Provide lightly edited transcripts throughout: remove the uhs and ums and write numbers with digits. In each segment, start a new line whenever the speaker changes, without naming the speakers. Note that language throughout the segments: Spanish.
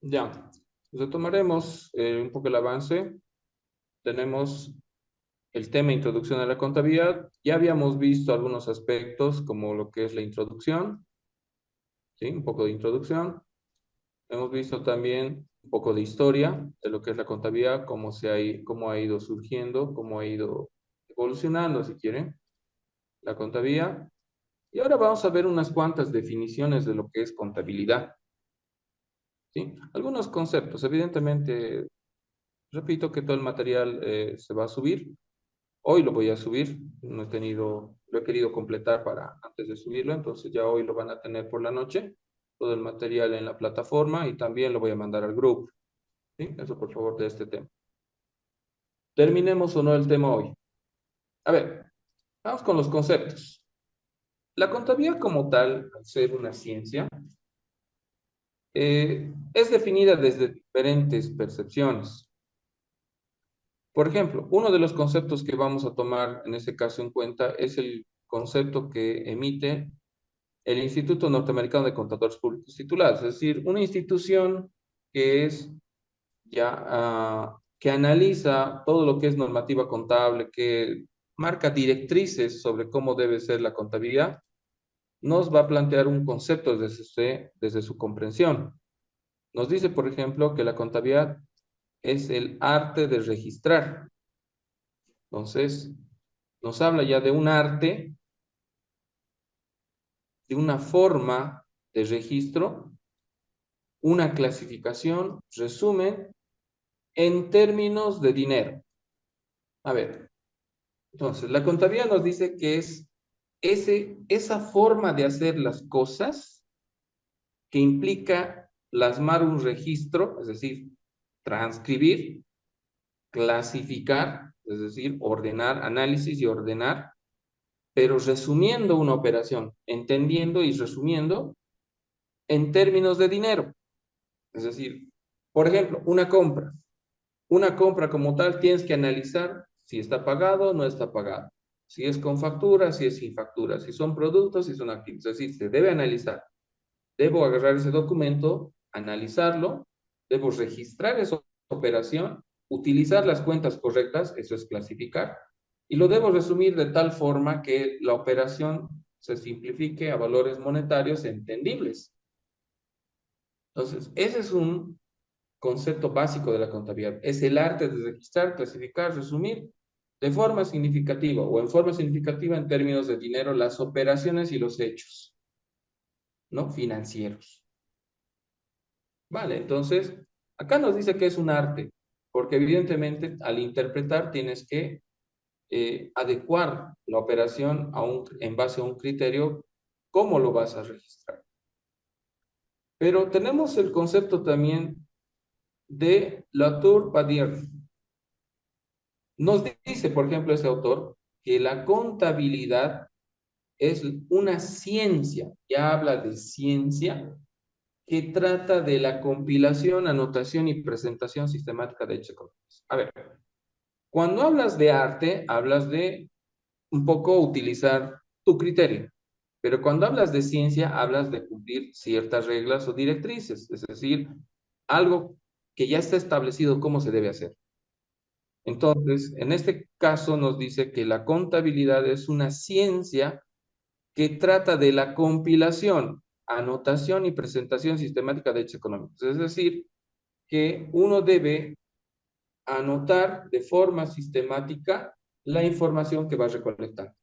Ya, retomaremos un poco el avance. Tenemos el tema introducción a la contabilidad. Ya habíamos visto algunos aspectos como lo que es la introducción, ¿sí? Un poco de introducción. Hemos visto también un poco de historia de lo que es la contabilidad, cómo ha ido surgiendo, cómo ha ido evolucionando, si quieren, la contabilidad. Y ahora vamos a ver unas cuantas definiciones de lo que es contabilidad, ¿sí? Algunos conceptos. Evidentemente, repito que todo el material se va a subir. Hoy lo voy a subir. No he tenido, lo he querido completar para antes de subirlo, entonces ya hoy lo van a tener por la noche, todo el material en la plataforma y también lo voy a mandar al grupo, ¿sí? Eso por favor de este tema. Terminemos o no el tema hoy. A ver, vamos con los conceptos. La contabilidad como tal, al ser una ciencia, es definida desde diferentes percepciones. Por ejemplo, uno de los conceptos que vamos a tomar en este caso en cuenta es el concepto que emite el Instituto Norteamericano de Contadores Públicos Titulados, es decir, una institución que es que analiza todo lo que es normativa contable, que marca directrices sobre cómo debe ser la contabilidad, nos va a plantear un concepto desde su comprensión. Nos dice, por ejemplo, que la contabilidad es el arte de registrar. Entonces, nos habla ya de un arte, de una forma de registro, una clasificación, resumen, en términos de dinero. A ver, entonces, la contabilidad nos dice que es esa forma de hacer las cosas que implica plasmar un registro, es decir, transcribir, clasificar, es decir, ordenar, análisis y ordenar, pero resumiendo una operación, entendiendo y resumiendo en términos de dinero. Es decir, por ejemplo, una compra. Una compra como tal tienes que analizar si está pagado o no está pagado. Si es con factura, si es sin factura, si son productos, si son activos. Es decir, se debe analizar. Debo agarrar ese documento, analizarlo, debo registrar esa operación, utilizar las cuentas correctas, eso es clasificar, y lo debo resumir de tal forma que la operación se simplifique a valores monetarios entendibles. Entonces, ese es un concepto básico de la contabilidad. Es el arte de registrar, clasificar, resumir de forma significativa o en forma significativa en términos de dinero las operaciones y los hechos, ¿no? Financieros. Vale, entonces, acá nos dice que es un arte, porque evidentemente al interpretar tienes que adecuar la operación en base a un criterio, cómo lo vas a registrar. Pero tenemos el concepto también de Latour-Padier. Nos dice, por ejemplo, ese autor, que la contabilidad es una ciencia, ya habla de ciencia, que trata de la compilación, anotación y presentación sistemática de hechos económicos. A ver, cuando hablas de arte, hablas de un poco utilizar tu criterio, pero cuando hablas de ciencia, hablas de cumplir ciertas reglas o directrices, es decir, algo que ya está establecido cómo se debe hacer. Entonces, en este caso nos dice que la contabilidad es una ciencia que trata de la compilación, anotación y presentación sistemática de hechos económicos. Es decir, que uno debe anotar de forma sistemática la información que va recolectando.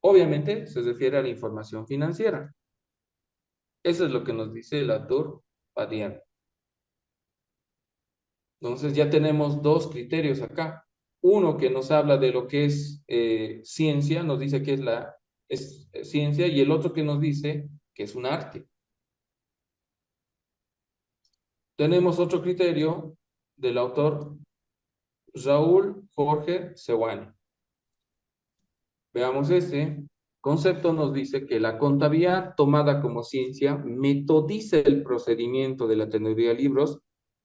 Obviamente se refiere a la información financiera. Eso es lo que nos dice el autor Padian. Entonces ya tenemos dos criterios acá. Uno que nos habla de lo que es ciencia, nos dice que es ciencia, y el otro que nos dice que es un arte. Tenemos otro criterio del autor Raúl Jorge Seoane. Veamos este concepto. Nos dice que la contabilidad tomada como ciencia metodiza el procedimiento de la tenería de libros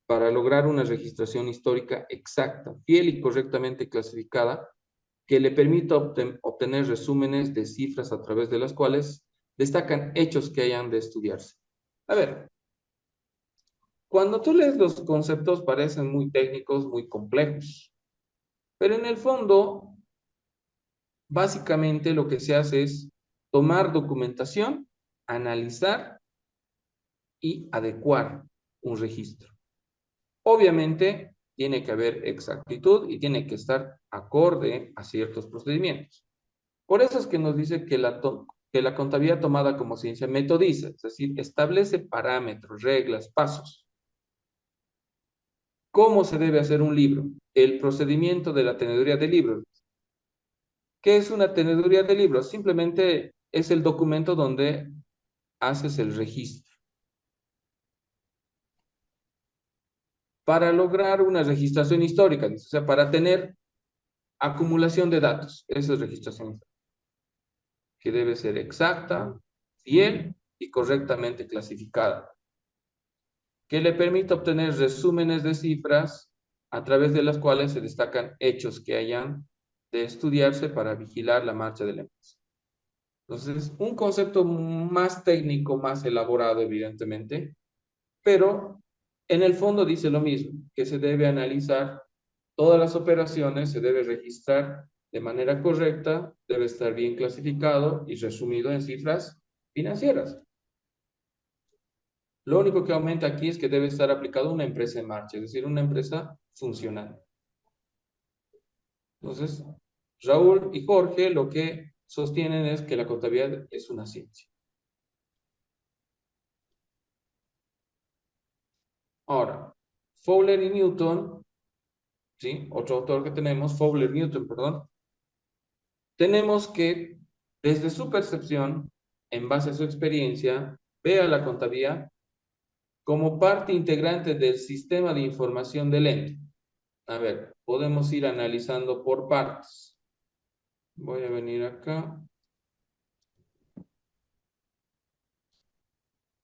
para lograr una registración histórica exacta, fiel y correctamente clasificada, que le permita obtener resúmenes de cifras a través de las cuales destacan hechos que hayan de estudiarse. A ver, Cuando tú lees los conceptos parecen muy técnicos, muy complejos, pero en el fondo, básicamente lo que se hace es tomar documentación, analizar y adecuar un registro. Obviamente, tiene que haber exactitud y tiene que estar acorde a ciertos procedimientos. Por eso es que nos dice que que la contabilidad tomada como ciencia metodiza, es decir, establece parámetros, reglas, pasos. ¿Cómo se debe hacer un libro? El procedimiento de la teneduría de libros. ¿Qué es una teneduría de libros? Simplemente es el documento donde haces el registro. Para lograr una registración histórica, o sea, para tener acumulación de datos, eso es registración histórica, que debe ser exacta, fiel y correctamente clasificada, que le permite obtener resúmenes de cifras a través de las cuales se destacan hechos que hayan de estudiarse para vigilar la marcha de la empresa. Entonces, un concepto más técnico, más elaborado, evidentemente, pero en el fondo dice lo mismo, que se debe analizar todas las operaciones, se debe registrar de manera correcta, debe estar bien clasificado y resumido en cifras financieras. Lo único que aumenta aquí es que debe estar aplicado una empresa en marcha, es decir, una empresa funcional. Entonces, Raúl y Jorge lo que sostienen es que la contabilidad es una ciencia. Ahora, Fowler y Newton, ¿sí? Otro autor que tenemos, Fowler Newton, perdón, tenemos que, desde su percepción, en base a su experiencia, ve a la contabilidad como parte integrante del sistema de información del ente. A ver, podemos ir analizando por partes. Voy a venir acá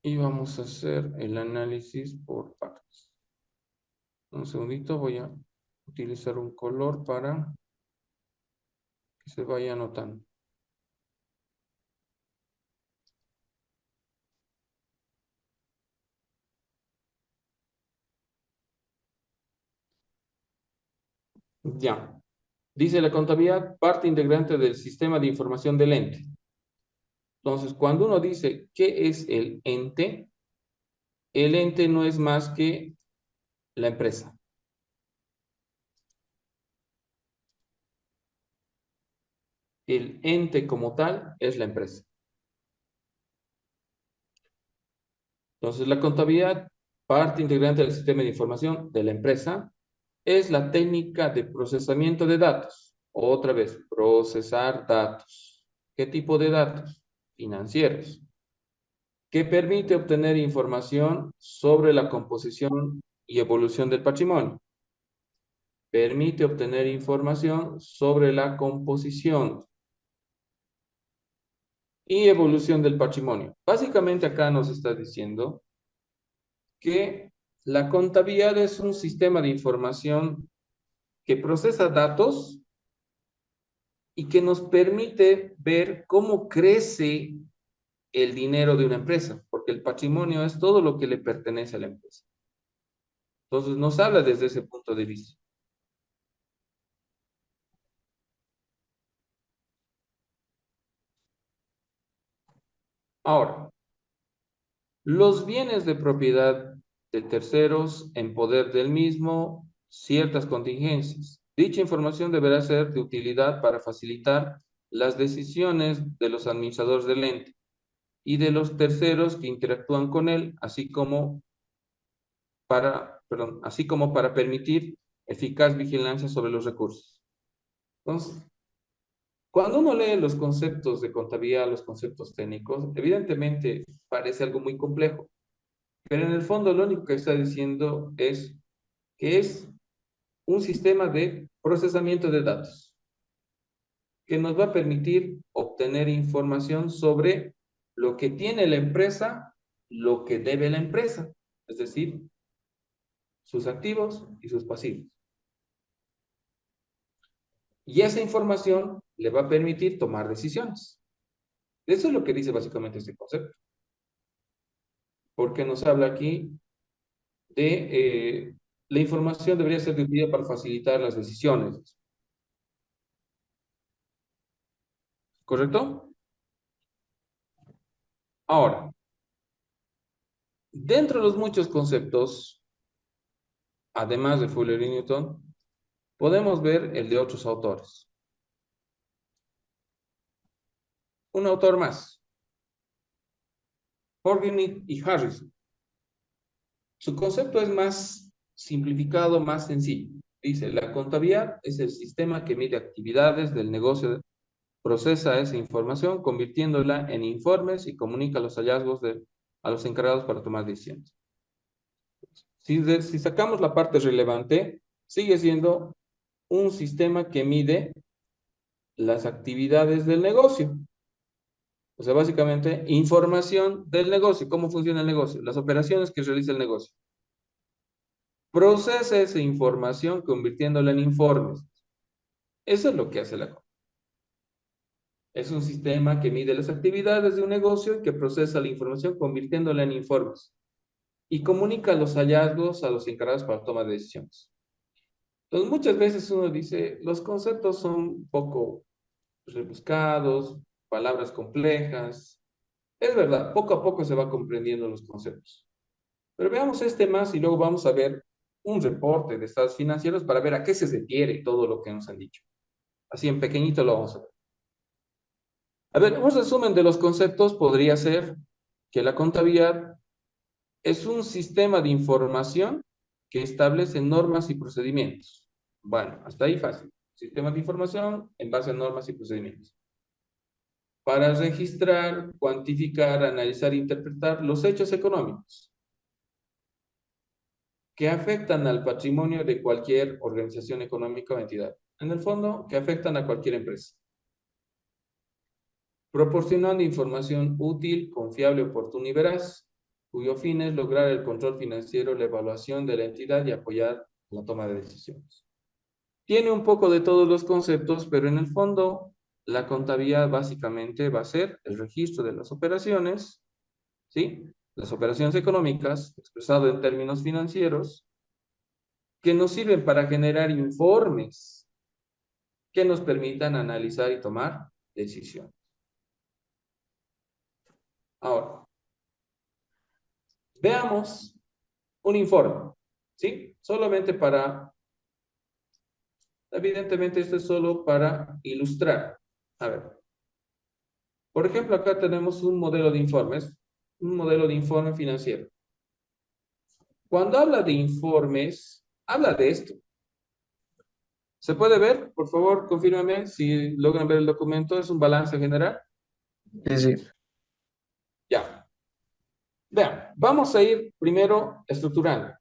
y vamos a hacer el análisis por partes. Un segundito, voy a utilizar un color para que se vaya anotando. Ya. Dice la contabilidad, parte integrante del sistema de información del ente. Entonces, cuando uno dice qué es el ente no es más que la empresa. El ente como tal es la empresa. Entonces, la contabilidad, parte integrante del sistema de información de la empresa, es la técnica de procesamiento de datos. Otra vez, procesar datos. ¿Qué tipo de datos? Financieros. Que permite obtener información sobre la composición y evolución del patrimonio. Permite obtener información sobre la composición y evolución del patrimonio. Básicamente acá nos está diciendo que la contabilidad es un sistema de información que procesa datos y que nos permite ver cómo crece el dinero de una empresa, porque el patrimonio es todo lo que le pertenece a la empresa. Entonces nos habla desde ese punto de vista. Ahora, los bienes de propiedad de terceros en poder del mismo, ciertas contingencias. Dicha información deberá ser de utilidad para facilitar las decisiones de los administradores del ente y de los terceros que interactúan con él, así como para permitir eficaz vigilancia sobre los recursos. Entonces, cuando uno lee los conceptos de contabilidad, los conceptos técnicos, evidentemente parece algo muy complejo, pero en el fondo lo único que está diciendo es que es un sistema de procesamiento de datos que nos va a permitir obtener información sobre lo que tiene la empresa, lo que debe la empresa, es decir, sus activos y sus pasivos. Y esa información le va a permitir tomar decisiones. Eso es lo que dice básicamente este concepto. Porque nos habla aquí de la información debería ser de utilidad para facilitar las decisiones. ¿Correcto? Ahora, dentro de los muchos conceptos, además de Fuller y Newton, podemos ver el de otros autores. Un autor más, Horgen y Harrison. Su concepto es más simplificado, más sencillo. Dice, la contabilidad es el sistema que mide actividades del negocio, procesa esa información, convirtiéndola en informes y comunica los hallazgos a los encargados para tomar decisiones. Si sacamos la parte relevante, sigue siendo un sistema que mide las actividades del negocio. O sea, básicamente, información del negocio, cómo funciona el negocio, las operaciones que realiza el negocio. Procesa esa información convirtiéndola en informes. Eso es lo que hace la compra. Es un sistema que mide las actividades de un negocio y que procesa la información convirtiéndola en informes y comunica los hallazgos a los encargados para tomar decisiones. Entonces, muchas veces uno dice, los conceptos son un poco rebuscados, palabras complejas. Es verdad, poco a poco se va comprendiendo los conceptos. Pero veamos este más y luego vamos a ver un reporte de estados financieros para ver a qué se refiere todo lo que nos han dicho. Así en pequeñito lo vamos a ver. A ver, un resumen de los conceptos podría ser que la contabilidad es un sistema de información que establece normas y procedimientos. Bueno, hasta ahí fácil. Sistema de información en base a normas y procedimientos. Para registrar, cuantificar, analizar e interpretar los hechos económicos que afectan al patrimonio de cualquier organización económica o entidad. En el fondo, que afectan a cualquier empresa. Proporcionando información útil, confiable, oportuna y veraz, cuyo fin es lograr el control financiero, la evaluación de la entidad y apoyar la toma de decisiones. Tiene un poco de todos los conceptos, pero en el fondo la contabilidad básicamente va a ser el registro de las operaciones, ¿sí? Las operaciones económicas, expresado en términos financieros, que nos sirven para generar informes que nos permitan analizar y tomar decisiones. Ahora, veamos un informe, ¿sí? Solamente para, evidentemente esto es solo para ilustrar. A ver, por ejemplo, acá tenemos un modelo de informes, un modelo de informe financiero. Cuando habla de informes, habla de esto. ¿Se puede ver? Por favor, confírmame si logran ver el documento. Es un balance general.
Sí, sí.
Ya. Vean, vamos a ir primero estructurando.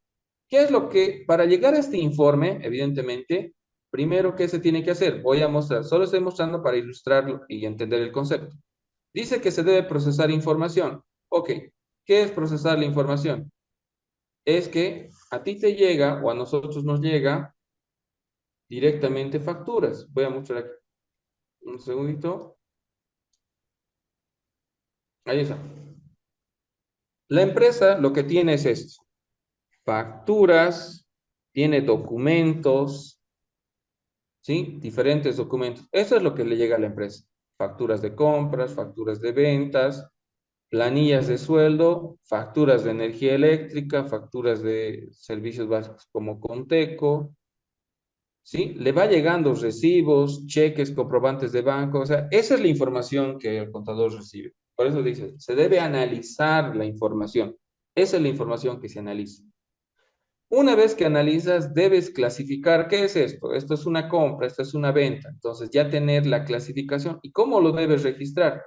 ¿Qué es lo que, para llegar a este informe, evidentemente, primero, qué se tiene que hacer? Voy a mostrar, solo estoy mostrando para ilustrarlo y entender el concepto. Dice que se debe procesar información. Ok, ¿qué es procesar la información? Es que a ti te llega o a nosotros nos llega directamente facturas. Voy a mostrar aquí. Un segundito. Ahí está. La empresa lo que tiene es esto. Facturas, tiene documentos, ¿sí? Diferentes documentos. Eso es lo que le llega a la empresa. Facturas de compras, facturas de ventas, planillas de sueldo, facturas de energía eléctrica, facturas de servicios básicos como Conteco, ¿sí? Le va llegando recibos, cheques, comprobantes de banco, o sea, esa es la información que el contador recibe. Por eso dice, se debe analizar la información. Esa es la información que se analiza. Una vez que analizas, debes clasificar qué es esto. Esto es una compra, esto es una venta. Entonces, ya tener la clasificación y cómo lo debes registrar.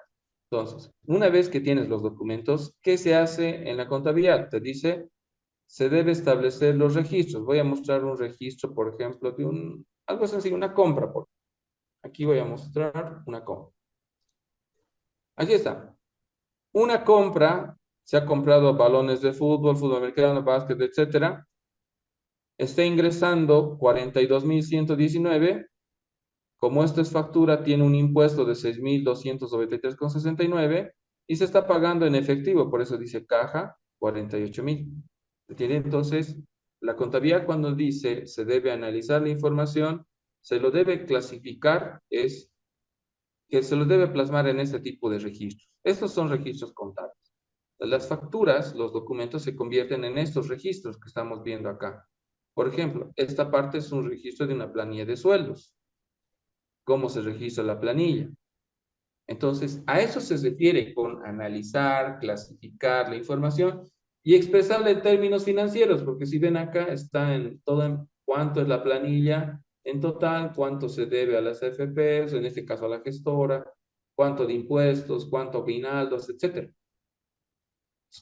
Entonces, una vez que tienes los documentos, ¿qué se hace en la contabilidad? Te dice, se debe establecer los registros. Voy a mostrar un registro, por ejemplo, de algo sencillo, una compra. Aquí voy a mostrar una compra. Aquí está. Una compra, se ha comprado balones de fútbol, fútbol americano, básquet, etcétera. Está ingresando 42.119. Como esta es factura, tiene un impuesto de 6.293,69 y se está pagando en efectivo, por eso dice caja 48.000. ¿Entiende? Entonces, la contabilidad cuando dice se debe analizar la información, se lo debe clasificar, es que se lo debe plasmar en este tipo de registros. Estos son registros contables. Las facturas, los documentos se convierten en estos registros que estamos viendo acá. Por ejemplo, esta parte es un registro de una planilla de sueldos. ¿Cómo se registra la planilla? Entonces, a eso se refiere con analizar, clasificar la información y expresarla en términos financieros, porque si ven acá, está en todo en cuánto es la planilla en total, cuánto se debe a las AFPs, en este caso a la gestora, cuánto de impuestos, cuánto aguinaldos, etcétera.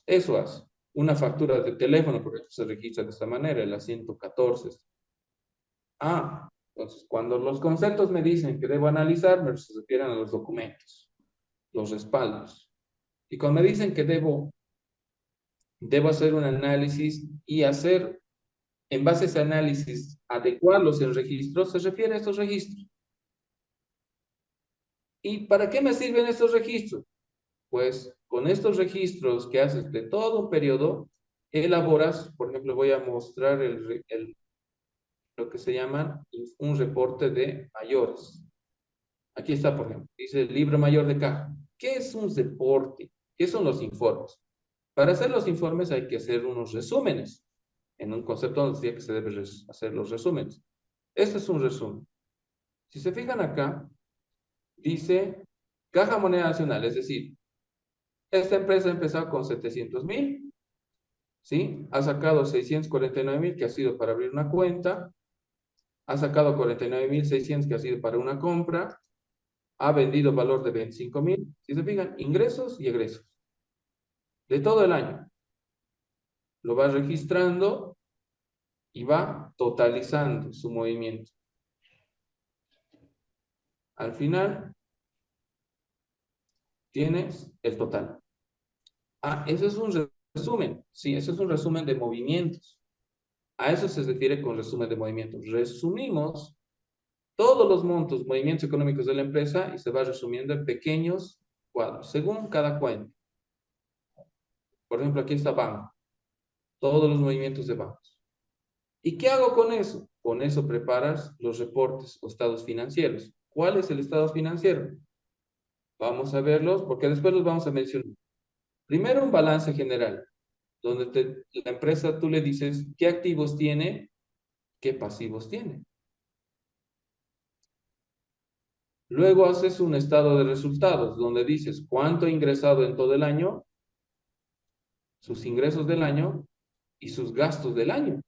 Eso hace. Una factura de teléfono, porque se registra de esta manera, el 114. Entonces, cuando los conceptos me dicen que debo analizar, me se refieren a los documentos, los respaldos. Y cuando me dicen que debo hacer un análisis y hacer, en base a ese análisis, adecuarlos en registros, se refiere a estos registros. ¿Y para qué me sirven estos registros? Pues con estos registros que haces de todo un periodo, elaboras, por ejemplo, voy a mostrar lo que se llama un reporte de mayores. Aquí está, por ejemplo, dice el libro mayor de caja. ¿Qué es un reporte? ¿Qué son los informes? Para hacer los informes hay que hacer unos resúmenes. En un concepto nos decía que se debe hacer los resúmenes. Este es un resumen. Si se fijan acá, dice Caja Moneda Nacional, es decir, esta empresa ha empezado con 700,000, ¿sí? Ha sacado 649,000 que ha sido para abrir una cuenta, ha sacado 49,600 que ha sido para una compra, ha vendido valor de 25,000. Si se fijan, ingresos y egresos de todo el año. Lo va registrando y va totalizando su movimiento. Al final, tienes el total. Eso es un resumen. Sí, eso es un resumen de movimientos. A eso se refiere con resumen de movimientos. Resumimos todos los montos, movimientos económicos de la empresa y se va resumiendo en pequeños cuadros, según cada cuenta. Por ejemplo, aquí está banco, todos los movimientos de bancos. ¿Y qué hago con eso? Con eso preparas los reportes o estados financieros. ¿Cuál es el estado financiero? Vamos a verlos porque después los vamos a mencionar. Primero, un balance general, donde la empresa tú le dices qué activos tiene, qué pasivos tiene. Luego haces un estado de resultados, donde dices cuánto ha ingresado en todo el año, sus ingresos del año y sus gastos del año,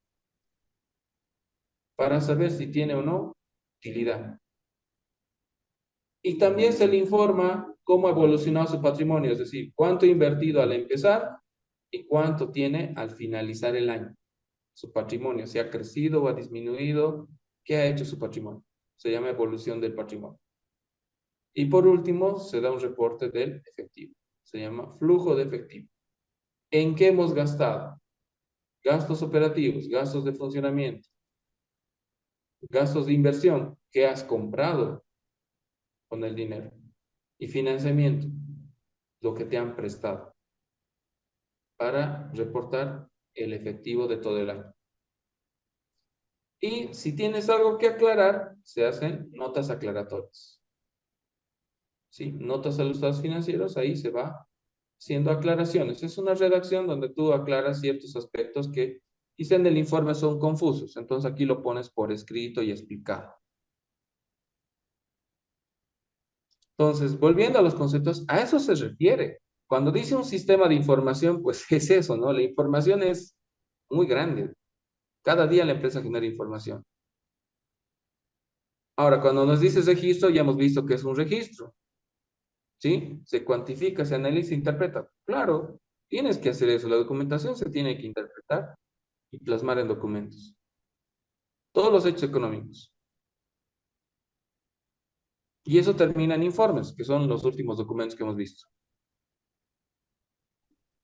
para saber si tiene o no utilidad. Y también se le informa cómo ha evolucionado su patrimonio, es decir, cuánto ha invertido al empezar y cuánto tiene al finalizar el año. Su patrimonio, si ha crecido o ha disminuido, qué ha hecho su patrimonio. Se llama evolución del patrimonio. Y por último, se da un reporte del efectivo. Se llama flujo de efectivo. ¿En qué hemos gastado? Gastos operativos, gastos de funcionamiento, gastos de inversión, ¿qué has comprado con el dinero? Y financiamiento, lo que te han prestado, para reportar el efectivo de todo el año. Y si tienes algo que aclarar, se hacen notas aclaratorias. ¿Sí? Notas a los estados financieros, ahí se va haciendo aclaraciones. Es una redacción donde tú aclaras ciertos aspectos que quizá en el informe son confusos. Entonces aquí lo pones por escrito y explicado. Entonces, volviendo a los conceptos, a eso se refiere. Cuando dice un sistema de información, pues es eso, ¿no? La información es muy grande. Cada día la empresa genera información. Ahora, cuando nos dice registro, ya hemos visto que es un registro, ¿sí? Se cuantifica, se analiza, se interpreta. Claro, tienes que hacer eso. La documentación se tiene que interpretar y plasmar en documentos. Todos los hechos económicos. Y eso termina en informes, que son los últimos documentos que hemos visto.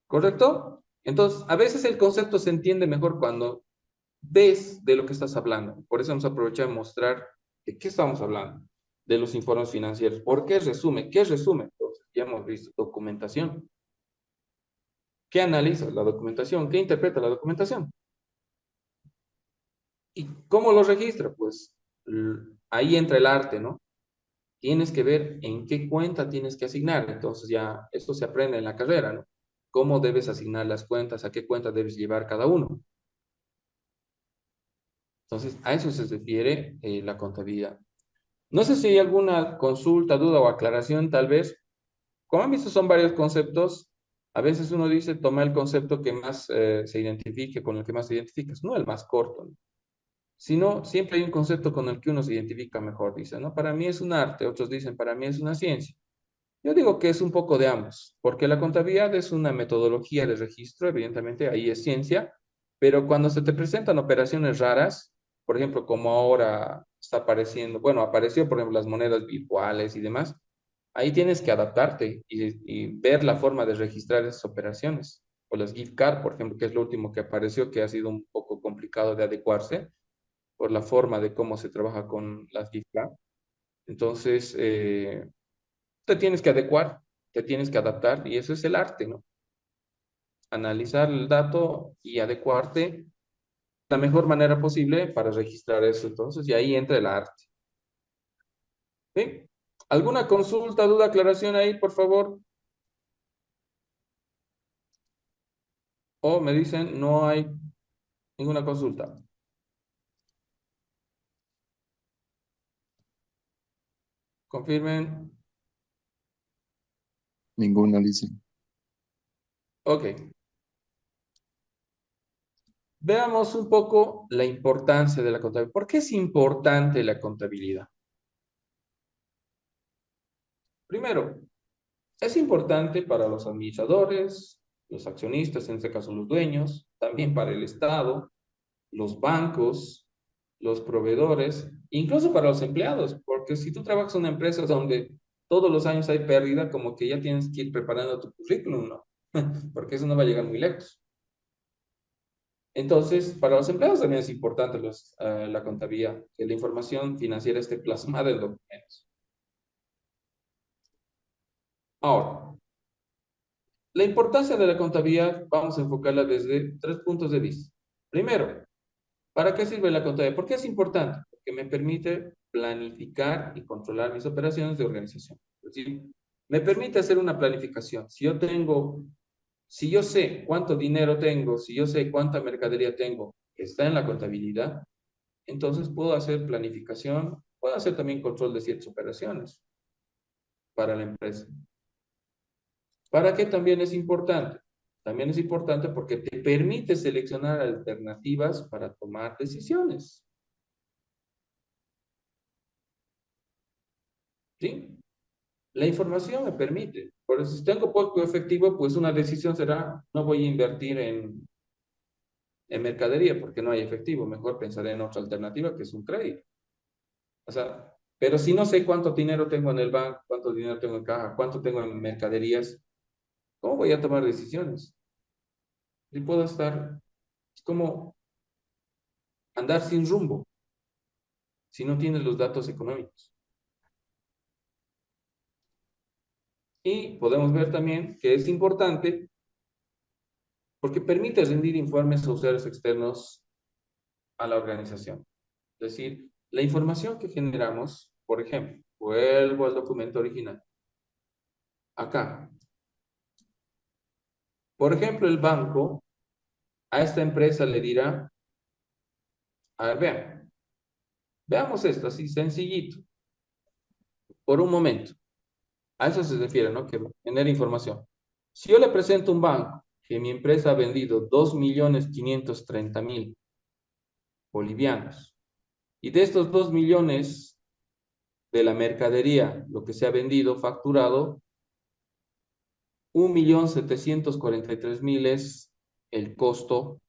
¿Correcto? Entonces, a veces el concepto se entiende mejor cuando ves de lo que estás hablando. Por eso vamos a aprovechar de mostrar de qué estamos hablando, de los informes financieros. ¿Por qué resumen? ¿Qué resumen? Entonces, ya hemos visto documentación. ¿Qué analiza? La documentación. ¿Qué interpreta la documentación? ¿Y cómo lo registra? Pues ahí entra el arte, ¿no? Tienes que ver en qué cuenta tienes que asignar. Entonces ya esto se aprende en la carrera, ¿no? Cómo debes asignar las cuentas, a qué cuenta debes llevar cada uno. Entonces, a eso se refiere la contabilidad. No sé si hay alguna consulta, duda o aclaración, tal vez. Como han visto, son varios conceptos. A veces uno dice, toma el concepto que más se identifique, con el que más te identificas, no el más corto, ¿no? Sino siempre hay un concepto con el que uno se identifica mejor. Dice, ¿no? Para mí es un arte, otros dicen, para mí es una ciencia. Yo digo que es un poco de ambos, porque la contabilidad es una metodología de registro, evidentemente ahí es ciencia, pero cuando se te presentan operaciones raras, por ejemplo, como ahora está apareciendo, bueno, apareció, por ejemplo, las monedas virtuales y demás, ahí tienes que adaptarte y ver la forma de registrar esas operaciones. O las gift card, por ejemplo, que es lo último que apareció, que ha sido un poco complicado de adecuarse por la forma de cómo se trabaja con las gift card. Entonces, te tienes que adecuar, te tienes que adaptar y eso es el arte, ¿no? Analizar el dato y adecuarte de la mejor manera posible para registrar eso. Entonces, y ahí entra el arte. ¿Sí? ¿Alguna consulta, duda, aclaración ahí, por favor? O me dicen, no hay ninguna consulta. Confirmen.
Ninguna, dice.
Ok. Veamos un poco la importancia de la contabilidad. ¿Por qué es importante la contabilidad? Primero, es importante para los administradores, los accionistas, en este caso los dueños, también para el Estado, los bancos, los proveedores, incluso para los empleados, porque si tú trabajas en una empresa donde todos los años hay pérdida, como que ya tienes que ir preparando tu currículum, ¿no? Porque eso no va a llegar muy lejos. Entonces, para los empleados también es importante la contabilidad, que la información financiera esté plasmada en documentos. Ahora, la importancia de la contabilidad vamos a enfocarla desde tres puntos de vista. Primero, ¿para qué sirve la contabilidad? ¿Por qué es importante? Porque me permite planificar y controlar mis operaciones de organización. Es decir, me permite hacer una planificación. Si yo sé cuánto dinero tengo, si yo sé cuánta mercadería tengo, que está en la contabilidad, entonces puedo hacer planificación, puedo hacer también control de ciertas operaciones para la empresa. ¿Para qué también es importante? También es importante porque te permite seleccionar alternativas para tomar decisiones. ¿Sí? La información me permite. Por eso, si tengo poco efectivo, pues una decisión será, no voy a invertir en mercadería porque no hay efectivo. Mejor pensaré en otra alternativa que es un crédito. O sea, pero si no sé cuánto dinero tengo en el banco, cuánto dinero tengo en caja, cuánto tengo en mercaderías, ¿cómo voy a tomar decisiones? Y puedo estar, es como andar sin rumbo si no tienes los datos económicos. Y podemos ver también que es importante porque permite rendir informes a usuarios externos a la organización. Es decir, la información que generamos, por ejemplo, vuelvo al documento original. Acá. Por ejemplo, el banco a esta empresa le dirá, a ver, veamos esto así sencillito, por un momento. A eso se refiere, ¿no? Que tener información. Si yo le presento a un banco que mi empresa ha vendido 2.530.000 bolivianos y de estos 2 millones de la mercadería, lo que se ha vendido, facturado, 1.743.000 es el costo,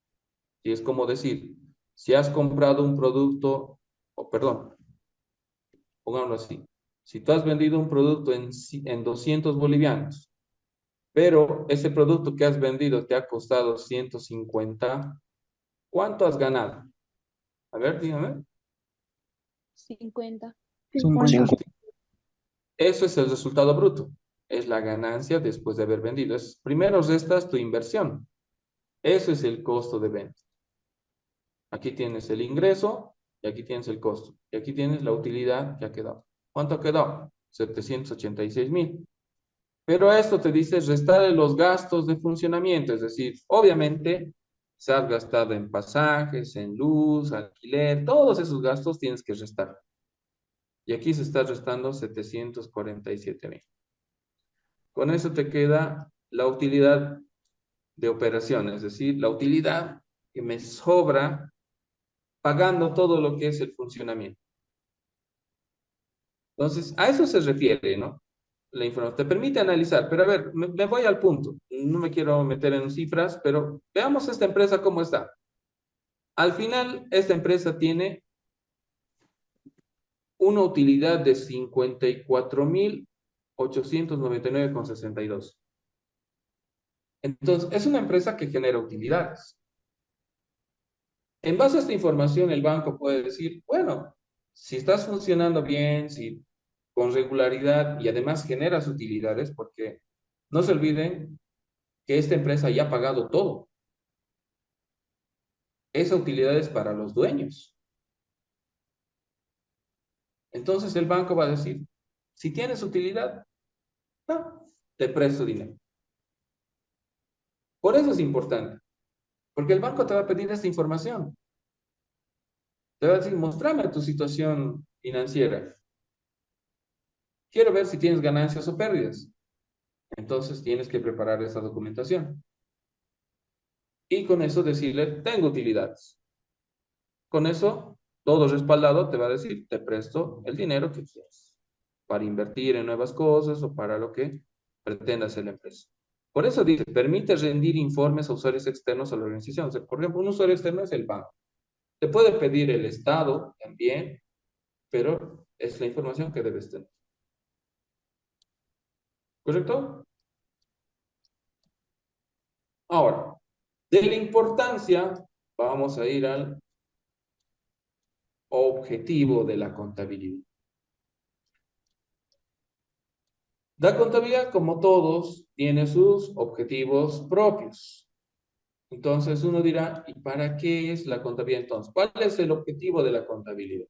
y es como decir, si has comprado un producto, o perdón, pongámoslo así, si tú has vendido un producto en 200 bolivianos, pero ese producto que has vendido te ha costado 150, ¿cuánto has ganado? A ver, dígame.
50.
50.
Eso es el resultado bruto. es la ganancia después de haber vendido. Primero restas tu inversión. Eso es el costo de venta. Aquí tienes el ingreso y aquí tienes el costo. Y aquí tienes la utilidad que ha quedado. ¿Cuánto ha quedado? 786,000. Pero esto te dice restar los gastos de funcionamiento, es decir, obviamente se has gastado en pasajes, en luz, alquiler, todos esos gastos tienes que restar. Y aquí se está restando 747,000. Con eso te queda la utilidad de operación, es decir, la utilidad que me sobra pagando todo lo que es el funcionamiento. Entonces, a eso se refiere, ¿no? La información te permite analizar, pero a ver, me voy al punto. No me quiero meter en cifras, pero veamos esta empresa cómo está. Al final, esta empresa tiene una utilidad de 54,899,62. Entonces, es una empresa que genera utilidades. En base a esta información, el banco puede decir, bueno, si estás funcionando bien, si con regularidad y además generas utilidades, porque no se olviden que esta empresa ya ha pagado todo. Esa utilidad es para los dueños. Entonces el banco va a decir, si tienes utilidad, te presto dinero. Por eso es importante, porque el banco te va a pedir esta información. Te va a decir, mostrame tu situación financiera. Quiero ver si tienes ganancias o pérdidas. Entonces tienes que preparar esa documentación. Y con eso decirle, tengo utilidades. Con eso, todo respaldado te va a decir, te presto el dinero que quieras para invertir en nuevas cosas o para lo que pretenda hacer la empresa. Por eso dice, permite rendir informes a usuarios externos a la organización. O sea, por ejemplo, un usuario externo es el banco. Te puede pedir el Estado también, pero es la información que debes tener. ¿Correcto? Ahora, de la importancia, vamos a ir al objetivo de la contabilidad. La contabilidad, como todos, tiene sus objetivos propios. Entonces uno dirá, ¿y para qué es la contabilidad entonces? ¿Cuál es el objetivo de la contabilidad?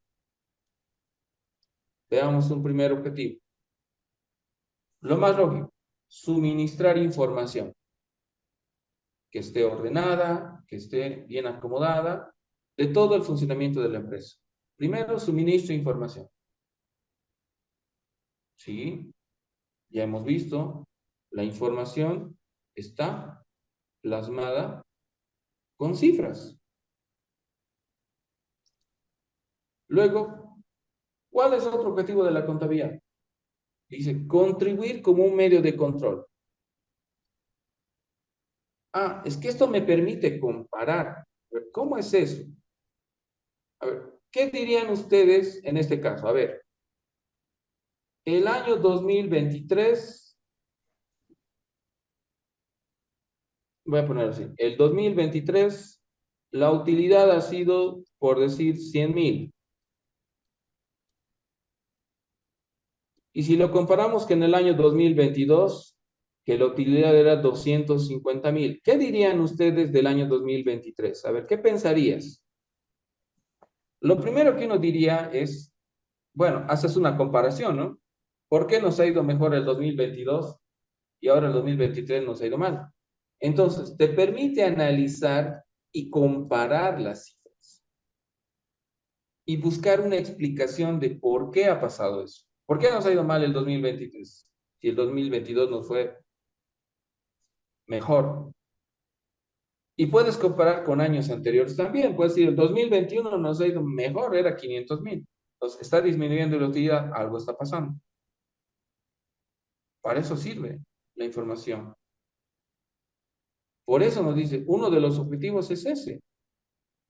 Veamos un primer objetivo. Lo más lógico, suministrar información que esté ordenada, que esté bien acomodada, de todo el funcionamiento de la empresa. Primero, suministro información. Sí, ya hemos visto, la información está plasmada con cifras. Luego, ¿cuál es otro objetivo de la contabilidad? Dice, contribuir como un medio de control. Ah, es que esto me permite comparar. A ver, ¿cómo es eso? A ver, ¿qué dirían ustedes en este caso? A ver, el año 2023, voy a poner así, el 2023, la utilidad ha sido, por decir, 100,000. Y si lo comparamos con el año 2022, que la utilidad era 250,000, ¿qué dirían ustedes del año 2023? A ver, ¿qué pensarías? Lo primero que uno diría es, bueno, haces una comparación, ¿no? ¿Por qué nos ha ido mejor el 2022 y ahora el 2023 nos ha ido mal? Entonces, te permite analizar y comparar las cifras y buscar una explicación de por qué ha pasado eso. ¿Por qué nos ha ido mal el 2023 si el 2022 nos fue mejor? Y puedes comparar con años anteriores también. Puedes decir, el 2021 nos ha ido mejor, era 500,000. Entonces, está disminuyendo la utilidad, algo está pasando. Para eso sirve la información. Por eso nos dice, uno de los objetivos es ese,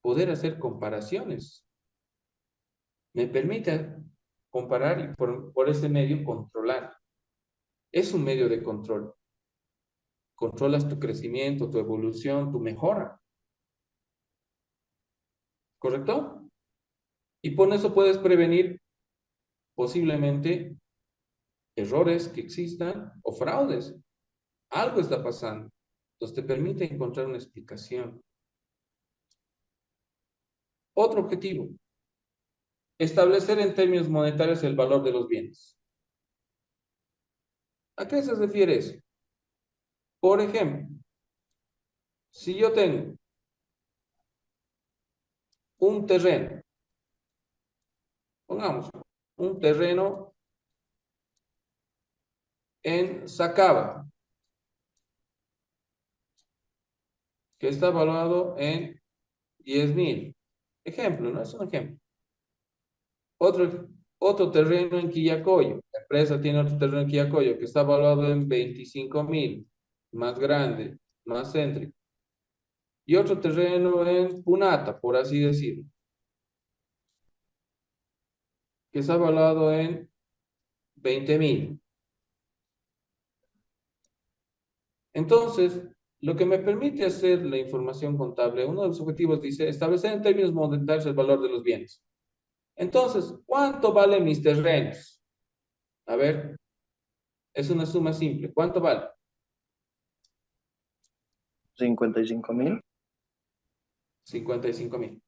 poder hacer comparaciones. Me permite comparar y por ese medio controlar. Es un medio de control. Controlas tu crecimiento, tu evolución, tu mejora. ¿Correcto? Y por eso puedes prevenir posiblemente errores que existan o fraudes. Algo está pasando. Entonces te permite encontrar una explicación. Otro objetivo, establecer en términos monetarios el valor de los bienes. ¿A qué se refiere eso? Por ejemplo, si yo tengo un terreno, pongamos un terreno en Sacaba, que está valuado en 10.000. Ejemplo, ¿no? Es un ejemplo. Otro terreno en Quillacollo. La empresa tiene otro terreno en Quillacollo que está valuado en 25.000, más grande, más céntrico. Y otro terreno en Punata, por así decirlo, que está valuado en 20.000. Entonces, lo que me permite hacer la información contable, uno de los objetivos dice establecer en términos monetarios el valor de los bienes. Entonces, ¿cuánto valen mis terrenos? A ver, es una suma simple. ¿Cuánto vale?
55.000.
55.000.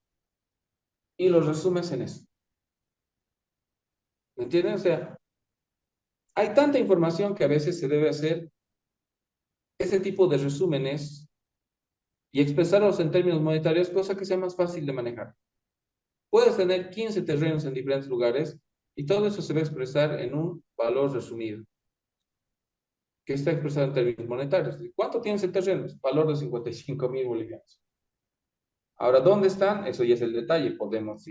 Y los resumes en eso. ¿Me entienden? O sea, hay tanta información que a veces se debe hacer ese tipo de resúmenes y expresarlos en términos monetarios, cosa que sea más fácil de manejar. Puedes tener 15 terrenos en diferentes lugares y todo eso se va a expresar en un valor resumido, que está expresado en términos monetarios. ¿Cuánto tienes en terrenos? Valor de 55.000 bolivianos. Ahora, ¿dónde están? Eso ya es el detalle, podemos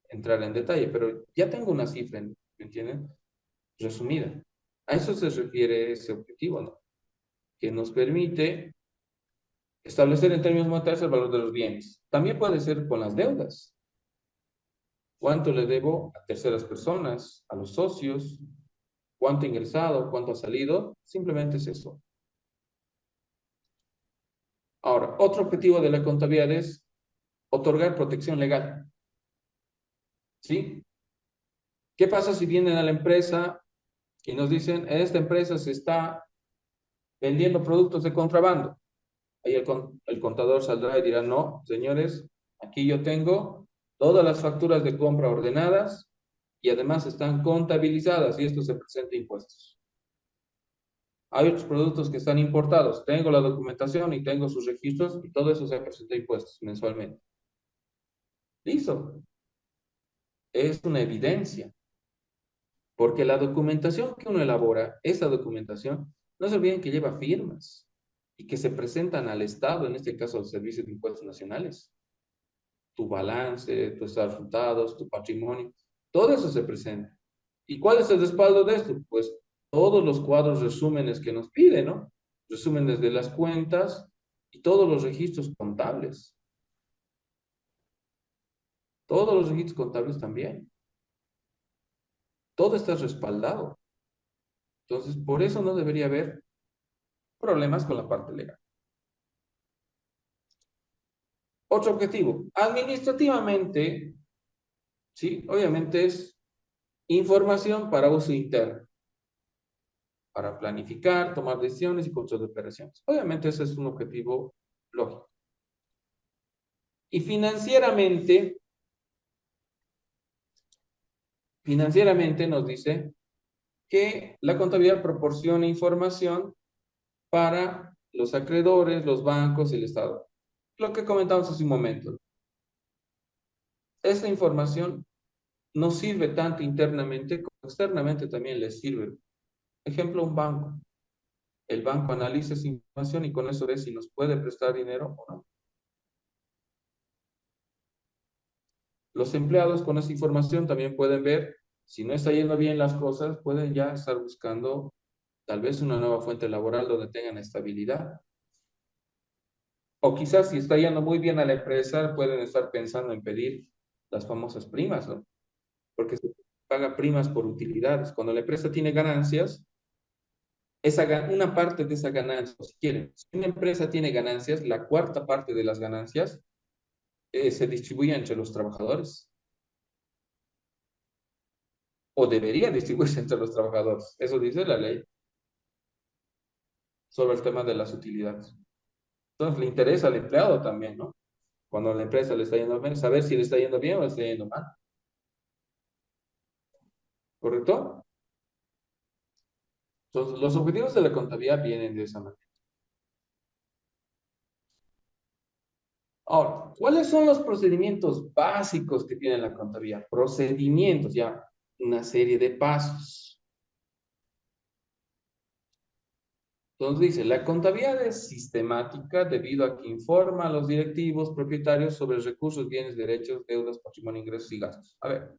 entrar en detalle, pero ya tengo una cifra, ¿me entienden? Resumida. A eso se refiere ese objetivo, ¿no? Que nos permite establecer en términos monetarios el valor de los bienes. También puede ser con las deudas. ¿Cuánto le debo a terceras personas, a los socios? ¿Cuánto ha ingresado? ¿Cuánto ha salido? Simplemente es eso. Ahora, otro objetivo de la contabilidad es otorgar protección legal. ¿Sí? ¿Qué pasa si vienen a la empresa y nos dicen, en esta empresa se está vendiendo productos de contrabando? Ahí el contador saldrá y dirá, no, señores, aquí yo tengo todas las facturas de compra ordenadas y además están contabilizadas y esto se presenta impuestos. Hay otros productos que están importados, tengo la documentación y tengo sus registros y todo eso se presenta impuestos mensualmente. Listo, es una evidencia, porque la documentación que uno elabora, esa documentación, no se olviden que lleva firmas y que se presentan al Estado, en este caso al Servicio de Impuestos Nacionales. Tu balance, tus resultados, tu patrimonio, todo eso se presenta. ¿Y cuál es el respaldo de esto? Pues todos los cuadros resúmenes que nos pide, ¿no? Resúmenes de las cuentas y todos los registros contables. Todos los registros contables también. Todo está respaldado. Entonces, por eso no debería haber problemas con la parte legal. Otro objetivo, administrativamente, sí, obviamente es información para uso interno, para planificar, tomar decisiones y control de operaciones. Obviamente ese es un objetivo lógico. Y financieramente nos dice que la contabilidad proporciona información para los acreedores, los bancos y el Estado. Lo que comentamos hace un momento. Esta información nos sirve tanto internamente como externamente también les sirve. Ejemplo, un banco. El banco analiza esa información y con eso ve si nos puede prestar dinero o no. Los empleados con esa información también pueden ver si no está yendo bien las cosas, pueden ya estar buscando tal vez una nueva fuente laboral donde tengan estabilidad. O quizás si está yendo muy bien a la empresa, pueden estar pensando en pedir las famosas primas, ¿no? Porque se paga primas por utilidades. Cuando la empresa tiene ganancias, una parte de esa ganancia, o si quieren, si una empresa tiene ganancias, la cuarta parte de las ganancias se distribuye entre los trabajadores. o debería distribuirse entre los trabajadores. Eso dice la ley sobre el tema de las utilidades. Entonces le interesa al empleado también, ¿no? Cuando a la empresa le está yendo bien, saber si le está yendo bien o le está yendo mal. ¿Correcto? Entonces, los objetivos de la contabilidad vienen de esa manera. Ahora, ¿cuáles son los procedimientos básicos que tiene la contabilidad? Procedimientos, ya, una serie de pasos. Entonces dice, la contabilidad es sistemática debido a que informa a los directivos propietarios sobre recursos, bienes, derechos, deudas, patrimonio, ingresos y gastos. A ver,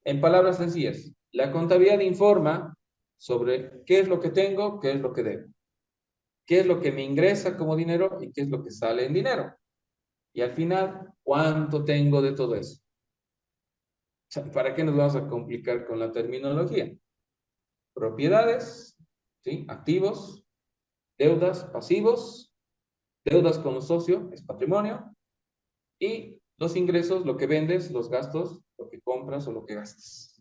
en palabras sencillas, la contabilidad informa sobre qué es lo que tengo, qué es lo que debo, qué es lo que me ingresa como dinero y qué es lo que sale en dinero. Y al final, ¿cuánto tengo de todo eso? O sea, ¿para qué nos vamos a complicar con la terminología? Propiedades, ¿sí? Activos, deudas, pasivos, deudas con los socios, es patrimonio, y los ingresos, lo que vendes, los gastos, lo que compras o lo que gastas.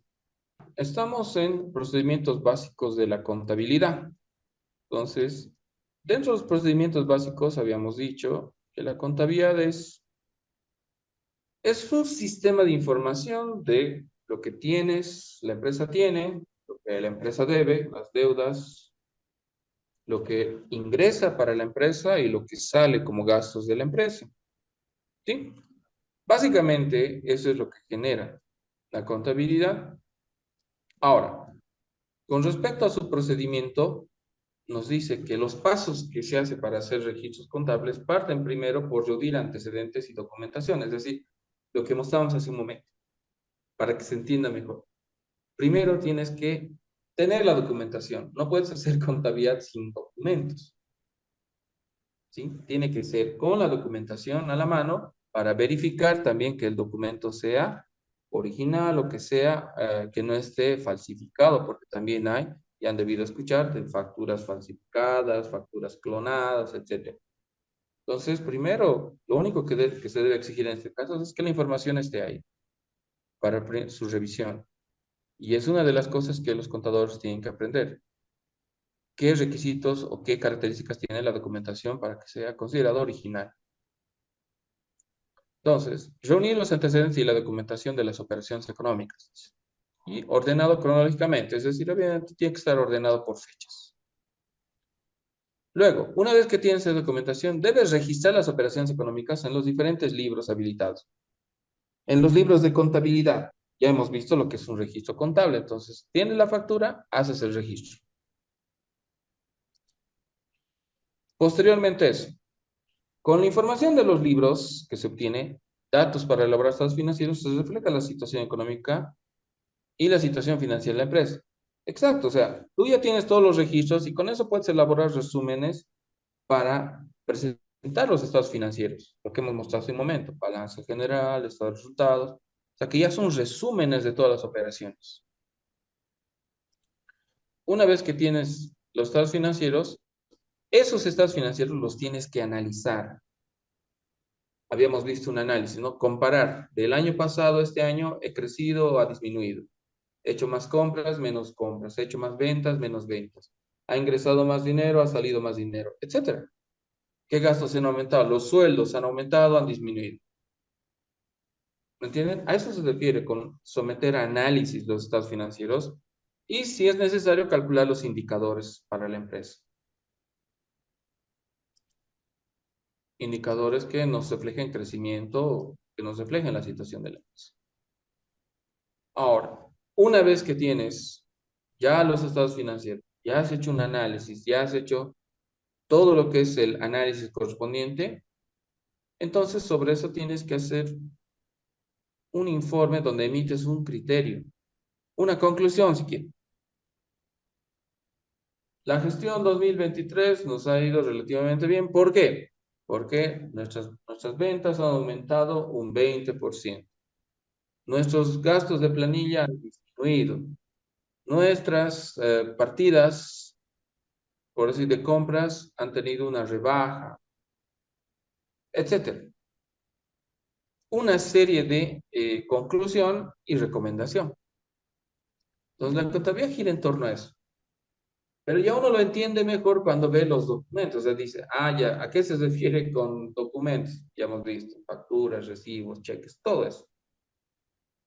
Estamos en procedimientos básicos de la contabilidad. Entonces, dentro de los procedimientos básicos habíamos dicho que la contabilidad es un sistema de información de lo que tienes, la empresa tiene, lo que la empresa debe, las deudas, lo que ingresa para la empresa y lo que sale como gastos de la empresa. ¿Sí? Básicamente, eso es lo que genera la contabilidad. Ahora, con respecto a su procedimiento, nos dice que los pasos que se hace para hacer registros contables parten primero por reunir antecedentes y documentación, es decir, lo que mostramos hace un momento, para que se entienda mejor. Primero tienes que tener la documentación. No puedes hacer contabilidad sin documentos. ¿Sí? Tiene que ser con la documentación a la mano para verificar también que el documento sea original o que sea, que no esté falsificado, porque también hay, y han debido escuchar, de facturas falsificadas, facturas clonadas, etcétera. Entonces, primero, lo único que se debe exigir en este caso es que la información esté ahí para su revisión. Y es una de las cosas que los contadores tienen que aprender. ¿Qué requisitos o qué características tiene la documentación para que sea considerado original? Entonces, reunir los antecedentes y la documentación de las operaciones económicas y ordenado cronológicamente, es decir, obviamente tiene que estar ordenado por fechas. Luego, una vez que tienes esa documentación, debes registrar las operaciones económicas en los diferentes libros habilitados. En los libros de contabilidad, ya hemos visto lo que es un registro contable, entonces, tienes la factura, haces el registro. Posteriormente eso, con la información de los libros que se obtiene, datos para elaborar estados financieros, se refleja la situación económica y la situación financiera de la empresa. Exacto, o sea, tú ya tienes todos los registros y con eso puedes elaborar resúmenes para presentar los estados financieros, lo que hemos mostrado hace un momento, balance general, estado de resultados, o sea, que ya son resúmenes de todas las operaciones. Una vez que tienes los estados financieros, esos estados financieros los tienes que analizar. Habíamos visto un análisis, ¿no? Comparar del año pasado a este año, he crecido o ha disminuido. He hecho más compras, menos compras. He hecho más ventas, menos ventas. Ha ingresado más dinero, ha salido más dinero, etcétera. ¿Qué gastos han aumentado? Los sueldos han aumentado, han disminuido. ¿Me entienden? A eso se refiere con someter a análisis los estados financieros y, si es necesario, calcular los indicadores para la empresa. Indicadores que nos reflejen crecimiento, que nos reflejen la situación de la empresa. Ahora, una vez que tienes ya los estados financieros, ya has hecho un análisis, ya has hecho todo lo que es el análisis correspondiente, entonces sobre eso tienes que hacer un informe donde emites un criterio, una conclusión si quieres. La gestión 2023 nos ha ido relativamente bien. ¿Por qué? Porque nuestras ventas han aumentado un 20%. Nuestros gastos de planilla han disminuido. Nuestras partidas, por decir, de compras han tenido una rebaja, etcétera. Una serie de conclusión y recomendación. Entonces, la contabilidad gira en torno a eso. Pero ya uno lo entiende mejor cuando ve los documentos. O sea, dice, ah, ya, ¿a qué se refiere con documentos? Ya hemos visto, facturas, recibos, cheques, todo eso.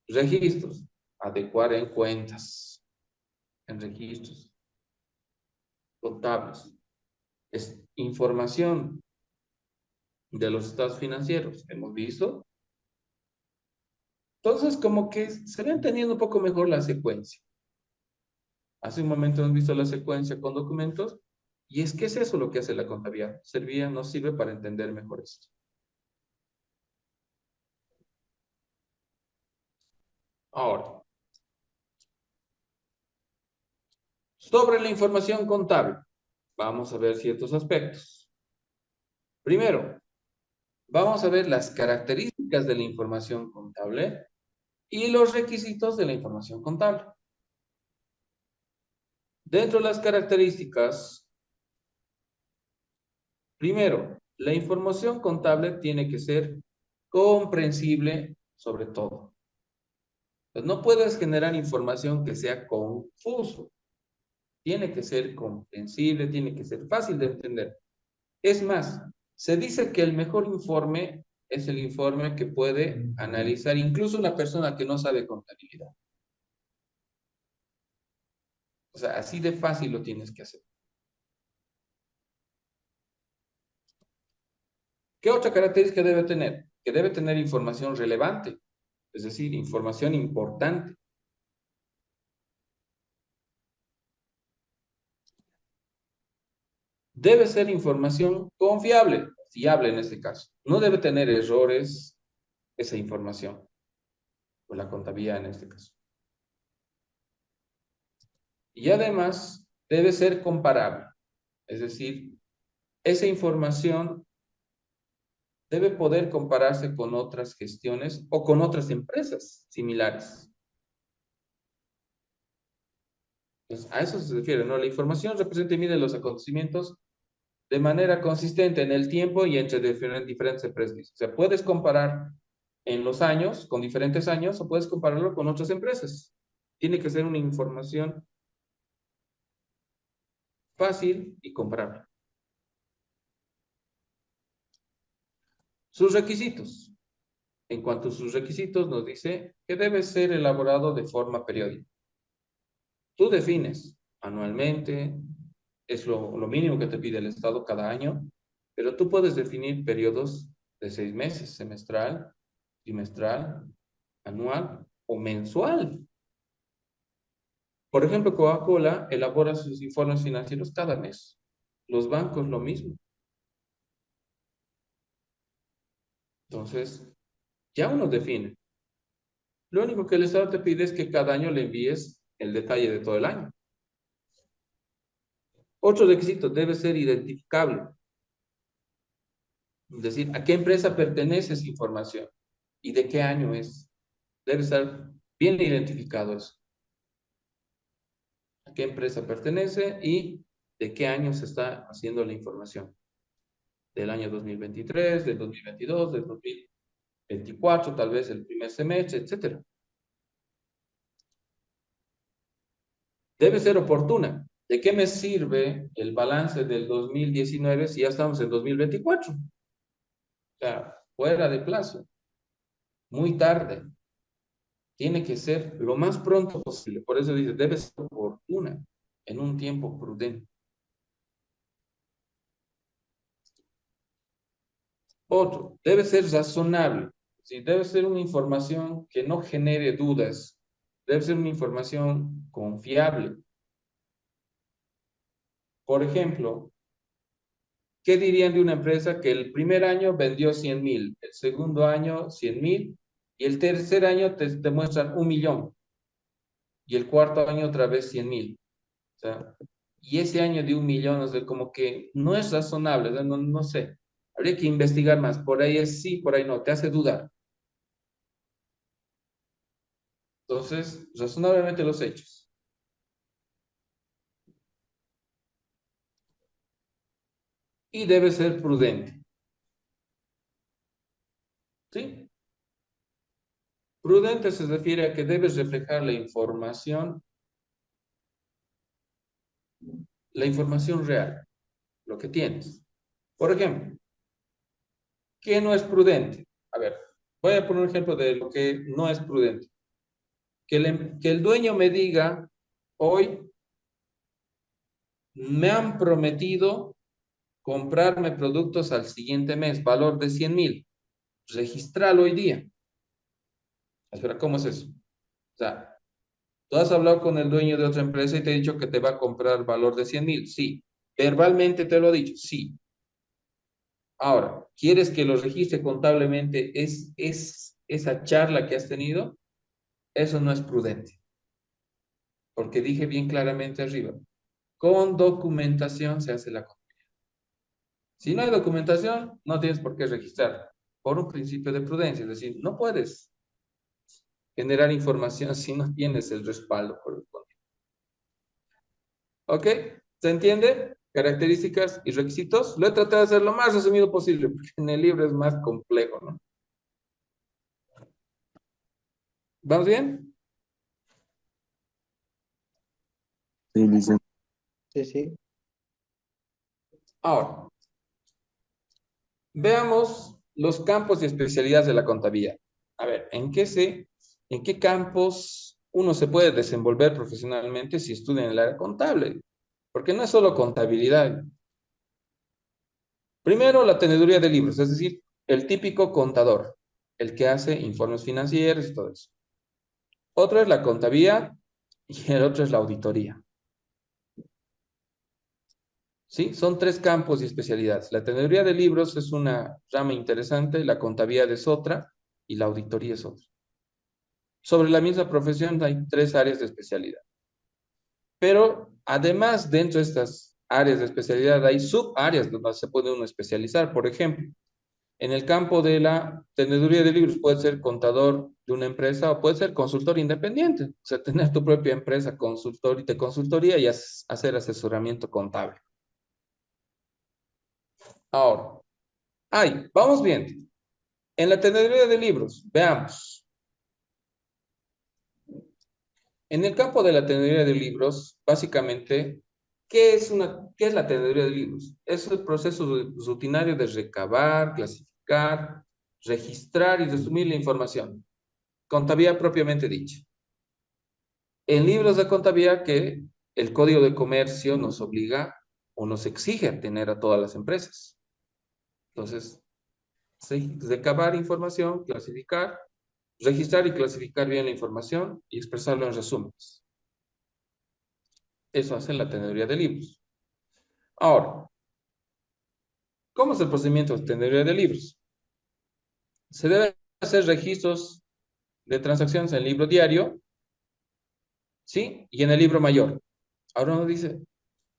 Registros, adecuar en cuentas, en registros contables. Es información de los estados financieros, hemos visto. Entonces, como que se va entendiendo un poco mejor la secuencia. Hace un momento hemos visto la secuencia con documentos, y es que es eso lo que hace la contabilidad. Nos sirve para entender mejor esto. Ahora, sobre la información contable, vamos a ver ciertos aspectos. Primero, vamos a ver las características de la información contable y los requisitos de la información contable. Dentro de las características, primero, la información contable tiene que ser comprensible sobre todo. Pues no puedes generar información que sea confuso. Tiene que ser comprensible, tiene que ser fácil de entender. Es más, se dice que el mejor informe es el informe que puede analizar incluso una persona que no sabe contabilidad. O sea, así de fácil lo tienes que hacer. ¿Qué otra característica debe tener? Que debe tener información relevante, es decir, información importante. Debe ser información confiable, fiable en este caso. No debe tener errores esa información, o la contabilidad en este caso. Y además debe ser comparable, es decir, esa información debe poder compararse con otras gestiones o con otras empresas similares. Entonces, a eso se refiere, ¿no? La información representa y mide los acontecimientos de manera consistente en el tiempo y entre diferentes empresas. O sea, puedes comparar en los años, con diferentes años, o puedes compararlo con otras empresas. Tiene que ser una información fácil y comparable. Sus requisitos. En cuanto a sus requisitos, nos dice que debe ser elaborado de forma periódica. Tú defines anualmente, es lo mínimo que te pide el Estado cada año, pero tú puedes definir periodos de 6 meses, semestral, trimestral, anual o mensual. Por ejemplo, Coca-Cola elabora sus informes financieros cada mes. Los bancos lo mismo. Entonces, ya uno define. Lo único que el Estado te pide es que cada año le envíes el detalle de todo el año. Otro requisito debe ser identificable. Es decir, ¿a qué empresa pertenece esa información? ¿Y de qué año es? Debe estar bien identificado eso. ¿A qué empresa pertenece y de qué año se está haciendo la información? Del año 2023, del 2022, del 2024, tal vez el primer semestre, etcétera. Debe ser oportuna. ¿De qué me sirve el balance del 2019 si ya estamos en 2024? O sea, fuera de plazo, muy tarde. Tiene que ser lo más pronto posible. Por eso dice, debe ser oportuna, en un tiempo prudente. Otro, debe ser razonable. ¿Sí? Debe ser una información que no genere dudas. Debe ser una información confiable. Por ejemplo, ¿qué dirían de una empresa que el primer año vendió 100,000, el segundo año 100,000 y el tercer año te muestran 1,000,000 y el cuarto año otra vez 100,000? O sea, y ese año de 1,000,000, o sea, como que no es razonable, o sea, no sé. Habría que investigar más. Por ahí es sí, por ahí no, te hace dudar. Entonces, razonablemente los hechos. Y debe ser prudente. ¿Sí? Prudente se refiere a que debes reflejar la información la información real, lo que tienes. Por ejemplo, ¿qué no es prudente? A ver, voy a poner un ejemplo de lo que no es prudente. Que el dueño me diga, hoy me han prometido comprarme productos al siguiente mes, valor de 100.000. Registralo hoy día. Espera, ¿cómo es eso? O sea, tú has hablado con el dueño de otra empresa y te ha dicho que te va a comprar valor de 100.000. Sí. Verbalmente te lo ha dicho. Sí. Ahora, ¿quieres que lo registre contablemente? Es esa charla que has tenido? Eso no es prudente. Porque dije bien claramente arriba, con documentación se hace la compra. Si no hay documentación, no tienes por qué registrar. Por un principio de prudencia. Es decir, no puedes generar información si no tienes el respaldo correspondiente. ¿Ok? ¿Se entiende? Características y requisitos. Lo he tratado de hacer lo más resumido posible, porque en el libro es más complejo, ¿no? ¿Vamos bien?
Sí, dice. Sí, sí.
Ahora, veamos los campos y especialidades de la contabilidad. A ver, en qué campos uno se puede desenvolver profesionalmente si estudia en el área contable? Porque no es solo contabilidad. Primero, la teneduría de libros, es decir, el típico contador, el que hace informes financieros y todo eso. Otro es la contabilidad y el otro es la auditoría. ¿Sí? Son tres campos y especialidades. La teneduría de libros es una rama interesante, la contabilidad es otra y la auditoría es otra. Sobre la misma profesión hay tres áreas de especialidad. Pero además, dentro de estas áreas de especialidad hay subáreas donde se puede uno especializar. Por ejemplo, en el campo de la teneduría de libros puede ser contador de una empresa o puede ser consultor independiente. O sea, tener tu propia empresa consultor de consultoría y hacer asesoramiento contable. Ahora, vamos viendo. En la teneduría de libros, veamos. En el campo de la teneduría de libros, básicamente, qué es la teneduría de libros? Es el proceso rutinario de recabar, clasificar, registrar y resumir la información. Contabilidad propiamente dicha. En libros de contabilidad que el Código de Comercio nos obliga o nos exige a tener a todas las empresas. Entonces, recabar información, clasificar, registrar y clasificar bien la información y expresarlo en resúmenes. Eso hace la teneduría de libros. Ahora, ¿cómo es el procedimiento de teneduría de libros? Se deben hacer registros de transacciones en el libro diario, ¿sí? Y en el libro mayor. Ahora uno dice,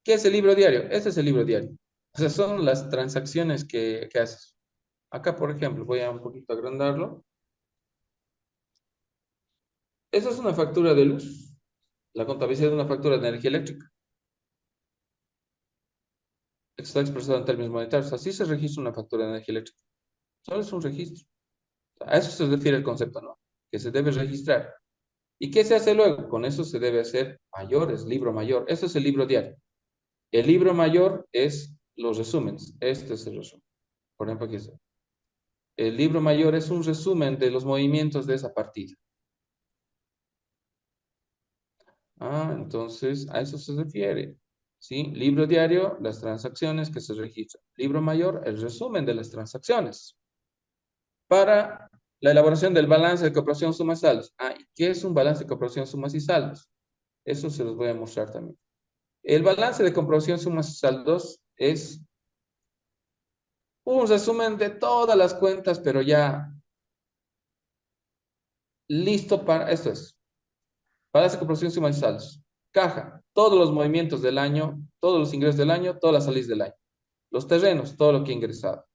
¿qué es el libro diario? Este es el libro diario. O sea, son las transacciones que haces. Acá, por ejemplo, voy a un poquito agrandarlo. Esa es una factura de luz. La contabilidad de una factura de energía eléctrica. Está expresado en términos monetarios. Así se registra una factura de energía eléctrica. Solo es un registro. A eso se refiere el concepto, ¿no? Que se debe registrar. ¿Y qué se hace luego? Con eso se debe hacer mayores, libro mayor. Eso es el libro diario. El libro mayor es los resúmenes. Este es el resumen. Por ejemplo, aquí está. El libro mayor es un resumen de los movimientos de esa partida. Entonces a eso se refiere. ¿Sí? Libro diario, las transacciones que se registran. Libro mayor, el resumen de las transacciones. Para la elaboración del balance de cooperación, sumas y saldos. ¿Y qué es un balance de cooperación, sumas y saldos? Eso se los voy a mostrar también. El balance de comprobación, sumas y saldos es un resumen de todas las cuentas, pero ya listo para, esto es, balance de comprobación, sumas y saldos. Caja, todos los movimientos del año, todos los ingresos del año, todas las salidas del año. Los terrenos, todo lo que ha ingresado.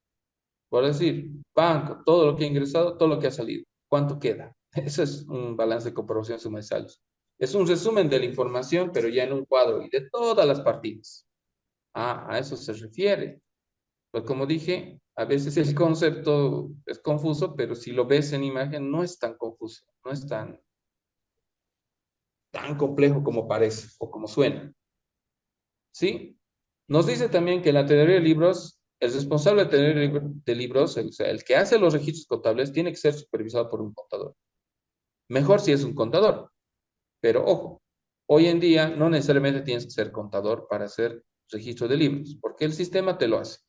Por decir, banco, todo lo que ha ingresado, todo lo que ha salido. ¿Cuánto queda? Eso es un balance de comprobación, sumas y saldos. Es un resumen de la información, pero ya en un cuadro y de todas las partidas. A eso se refiere. Pues como dije, a veces el concepto es confuso, pero si lo ves en imagen no es tan confuso, no es tan complejo como parece o como suena. ¿sí? Nos dice también que en la teoría de libros, el responsable de tener de libros, o sea, el que hace los registros contables, tiene que ser supervisado por un contador. Mejor si es un contador, pero ojo, hoy en día no necesariamente tienes que ser contador para hacer registro de libros, porque el sistema te lo hace.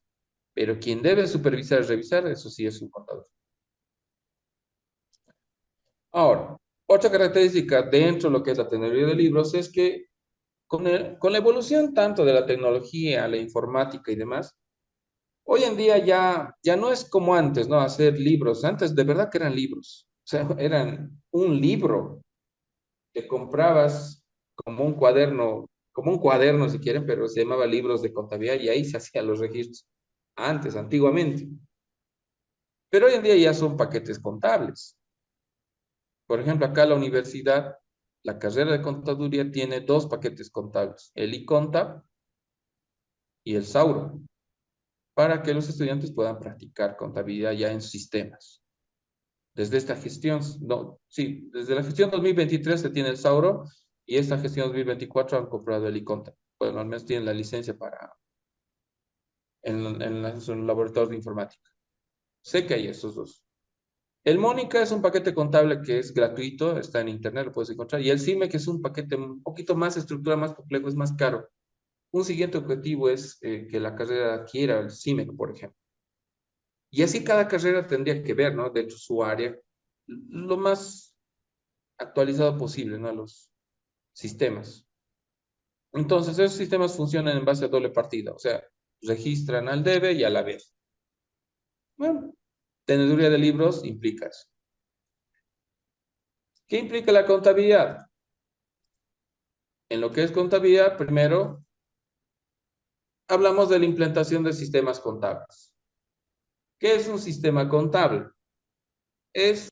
Pero quien debe supervisar y revisar, eso sí es un contador. Ahora, otra característica dentro de lo que es la teoría de libros es que con la evolución tanto de la tecnología, la informática y demás, hoy en día ya no es como antes, ¿no? Hacer libros. Antes de verdad que eran libros. O sea, eran un libro que comprabas como un cuaderno si quieren, pero se llamaba libros de contabilidad y ahí se hacían los registros. Antes, antiguamente. Pero hoy en día ya son paquetes contables. Por ejemplo, acá la universidad, la carrera de contaduría tiene dos paquetes contables, el iContab y el Sauro, para que los estudiantes puedan practicar contabilidad ya en sistemas. Desde esta gestión, no, sí, desde la gestión 2023 se tiene el Sauro y esta gestión 2024 han comprado el iContab. Bueno, al menos tienen la licencia en los laboratorios de informática. Sé que hay esos dos. El Mónica es un paquete contable que es gratuito, está en internet, lo puedes encontrar. Y el CIME, que es un paquete un poquito más estructura, más complejo, es más caro. Un siguiente objetivo es que la carrera adquiera el CIMEC, por ejemplo. Y así cada carrera tendría que ver, ¿no? Dentro de su área, lo más actualizado posible, ¿no? Los sistemas. Entonces, esos sistemas funcionan en base a doble partida, o sea, registran al debe y a la vez. Bueno, teneduría de libros implica eso. ¿Qué implica la contabilidad? En lo que es contabilidad, primero, hablamos de la implantación de sistemas contables. ¿Qué es un sistema contable? Es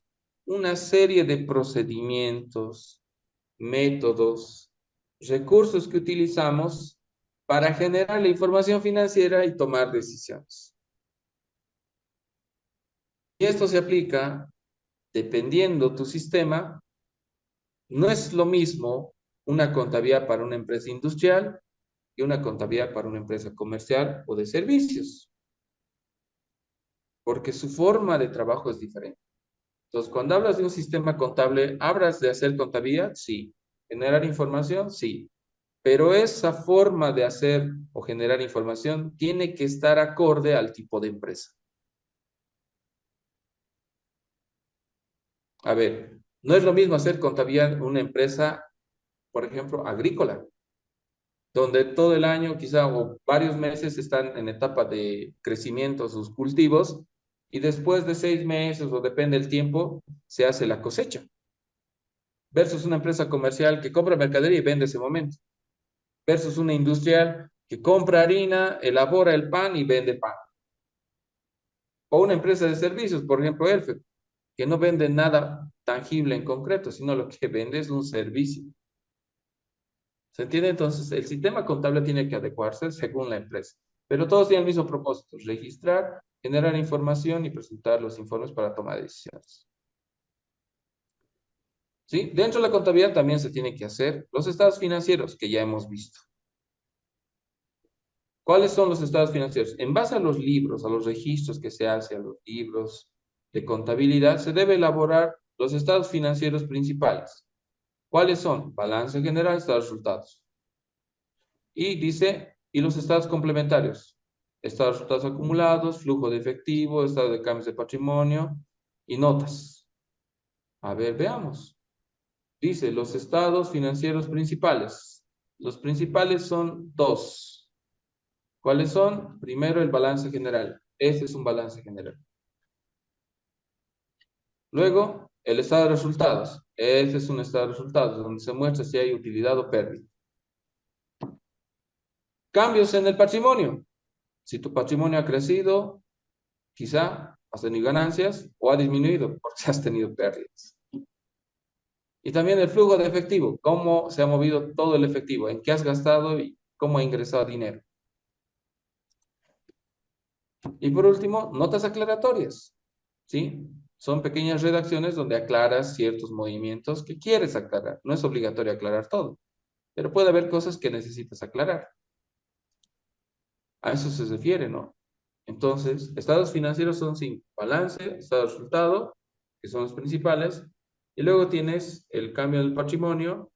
una serie de procedimientos, métodos, recursos que utilizamos para generar la información financiera y tomar decisiones. Y esto se aplica dependiendo tu sistema. No es lo mismo una contabilidad para una empresa industrial y una contabilidad para una empresa comercial o de servicios, porque su forma de trabajo es diferente. Entonces, cuando hablas de un sistema contable, ¿hablas de hacer contabilidad? Sí. ¿Generar información? Sí. Pero esa forma de hacer o generar información tiene que estar acorde al tipo de empresa. A ver, no es lo mismo hacer contabilidad en una empresa, por ejemplo, agrícola, donde todo el año quizá o varios meses están en etapa de crecimiento sus cultivos y después de 6 meses o depende del tiempo, se hace la cosecha. Versus una empresa comercial que compra mercadería y vende ese momento. Versus una industrial que compra harina, elabora el pan y vende pan. O una empresa de servicios, por ejemplo, Elfe, que no vende nada tangible en concreto, sino lo que vende es un servicio. ¿Se entiende? Entonces, el sistema contable tiene que adecuarse según la empresa. Pero todos tienen el mismo propósito, registrar, generar información y presentar los informes para tomar decisiones. ¿Sí? Dentro de la contabilidad también se tiene que hacer los estados financieros, que ya hemos visto. ¿Cuáles son los estados financieros? En base a los libros, a los registros que se hacen, a los libros de contabilidad, se debe elaborar los estados financieros principales. ¿Cuáles son? Balance general, estados de resultados. Y dice, y los estados complementarios. Estados de resultados acumulados, flujo de efectivo, estado de cambios de patrimonio y notas. A ver, veamos. Dice, los estados financieros principales. Los principales son dos. ¿Cuáles son? Primero, el balance general. Este es un balance general. Luego, el estado de resultados. Este es un estado de resultados donde se muestra si hay utilidad o pérdida. Cambios en el patrimonio. Si tu patrimonio ha crecido, quizá has tenido ganancias o ha disminuido porque has tenido pérdidas. Y también el flujo de efectivo. Cómo se ha movido todo el efectivo. En qué has gastado y cómo ha ingresado dinero. Y por último, notas aclaratorias. ¿Sí? Son pequeñas redacciones donde aclaras ciertos movimientos que quieres aclarar. No es obligatorio aclarar todo, pero puede haber cosas que necesitas aclarar. A eso se refiere, ¿no? Entonces, estados financieros son 5. Balance, estado de resultado, que son los principales, y luego tienes el cambio del patrimonio,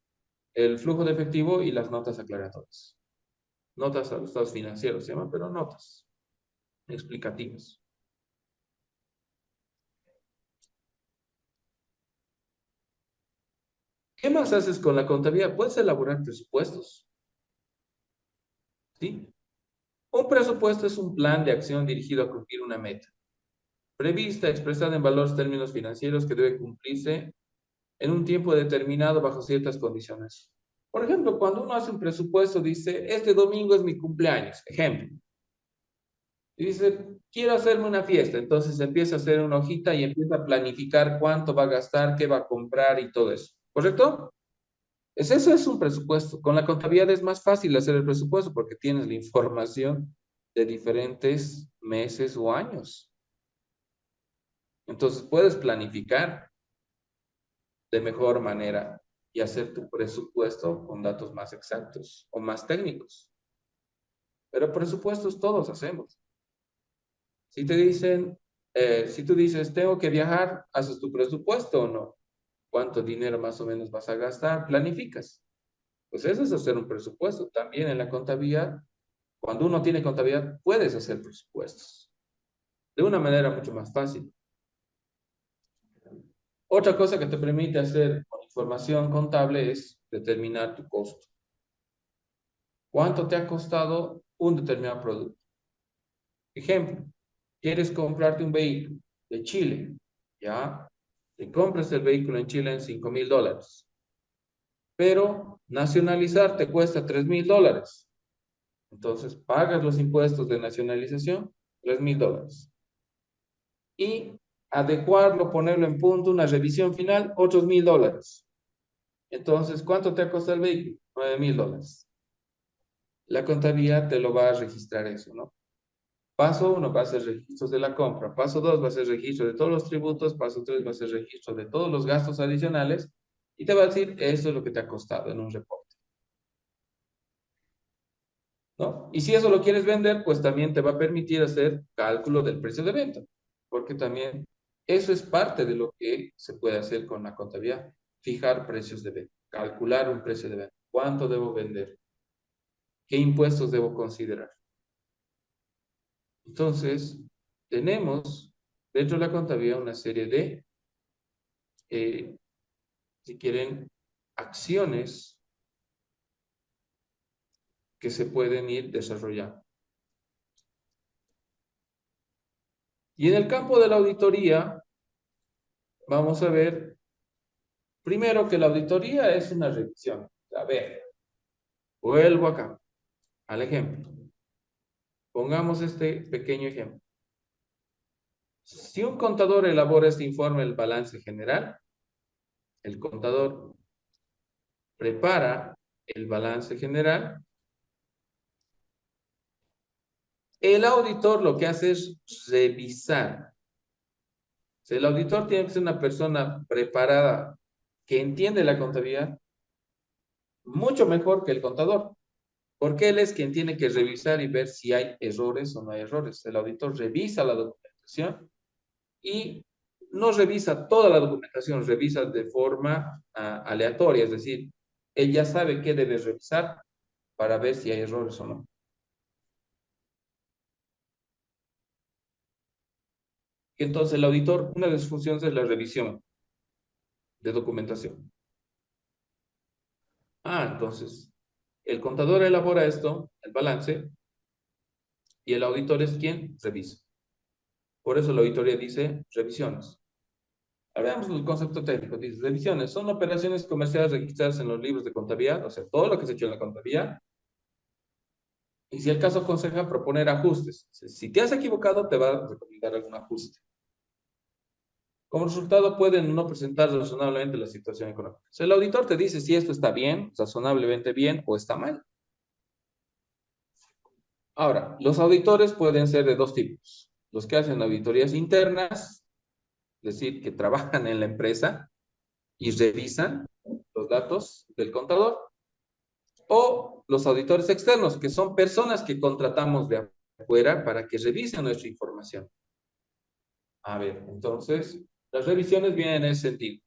el flujo de efectivo y las notas aclaratorias. Notas a los estados financieros se llaman, pero notas explicativas. ¿Qué más haces con la contabilidad? Puedes elaborar presupuestos, ¿sí? Un presupuesto es un plan de acción dirigido a cumplir una meta, prevista, expresada en valores términos financieros que debe cumplirse en un tiempo determinado bajo ciertas condiciones. Por ejemplo, cuando uno hace un presupuesto, dice, este domingo es mi cumpleaños, ejemplo. Y dice, quiero hacerme una fiesta. Entonces empieza a hacer una hojita y empieza a planificar cuánto va a gastar, qué va a comprar y todo eso. ¿Correcto? Eso es un presupuesto. Con la contabilidad es más fácil hacer el presupuesto porque tienes la información de diferentes meses o años. Entonces puedes planificar de mejor manera y hacer tu presupuesto con datos más exactos o más técnicos. Pero presupuestos todos hacemos. Si te dicen, si tú dices, tengo que viajar, ¿haces tu presupuesto o no? ¿Cuánto dinero más o menos vas a gastar? Planificas. Pues eso es hacer un presupuesto. También en la contabilidad, cuando uno tiene contabilidad, puedes hacer presupuestos de una manera mucho más fácil. Otra cosa que te permite hacer con información contable es determinar tu costo. ¿Cuánto te ha costado un determinado producto? Ejemplo, quieres comprarte un vehículo de Chile, ¿ya? Te compras el vehículo en Chile en $5,000, pero nacionalizar te cuesta $3,000. Entonces, pagas los impuestos de nacionalización, $3,000. Y adecuarlo, ponerlo en punto, una revisión final, otros $1,000. Entonces, ¿cuánto te ha costado el vehículo? $9,000. La contabilidad te lo va a registrar eso, ¿no? Paso 1 va a ser registros de la compra. Paso 2 va a ser registro de todos los tributos. Paso 3 va a ser registro de todos los gastos adicionales. Y te va a decir, esto es lo que te ha costado en un reporte, ¿no? Y si eso lo quieres vender, pues también te va a permitir hacer cálculo del precio de venta. Porque también eso es parte de lo que se puede hacer con la contabilidad. Fijar precios de venta. Calcular un precio de venta. ¿Cuánto debo vender? ¿Qué impuestos debo considerar? Entonces, tenemos dentro de la contabilidad una serie de, si quieren, acciones que se pueden ir desarrollando. Y en el campo de la auditoría, vamos a ver, primero que la auditoría es una revisión. A ver, vuelvo acá al ejemplo. Pongamos este pequeño ejemplo. Si un contador elabora este informe del balance general, el contador prepara el balance general. El auditor lo que hace es revisar. O sea, el auditor tiene que ser una persona preparada que entiende la contabilidad mucho mejor que el contador, porque él es quien tiene que revisar y ver si hay errores o no hay errores. El auditor revisa la documentación y no revisa toda la documentación, revisa de forma aleatoria, es decir, él ya sabe qué debe revisar para ver si hay errores o no. Entonces, el auditor, una de sus funciones es la revisión de documentación. Entonces, el contador elabora esto, el balance, y el auditor es quien revisa. Por eso la auditoría dice revisiones. Ahora veamos el concepto técnico. Dice, revisiones son operaciones comerciales registradas en los libros de contabilidad, o sea, todo lo que se ha hecho en la contabilidad. Y si el caso aconseja proponer ajustes. Si te has equivocado, te va a recomendar algún ajuste. Como resultado, pueden no presentar razonablemente la situación económica. O sea, el auditor te dice si esto está bien, razonablemente bien, o está mal. Ahora, los auditores pueden ser de dos tipos. Los que hacen auditorías internas, es decir, que trabajan en la empresa y revisan los datos del contador, o los auditores externos, que son personas que contratamos de afuera para que revisen nuestra información. A ver, entonces, las revisiones vienen en ese sentido.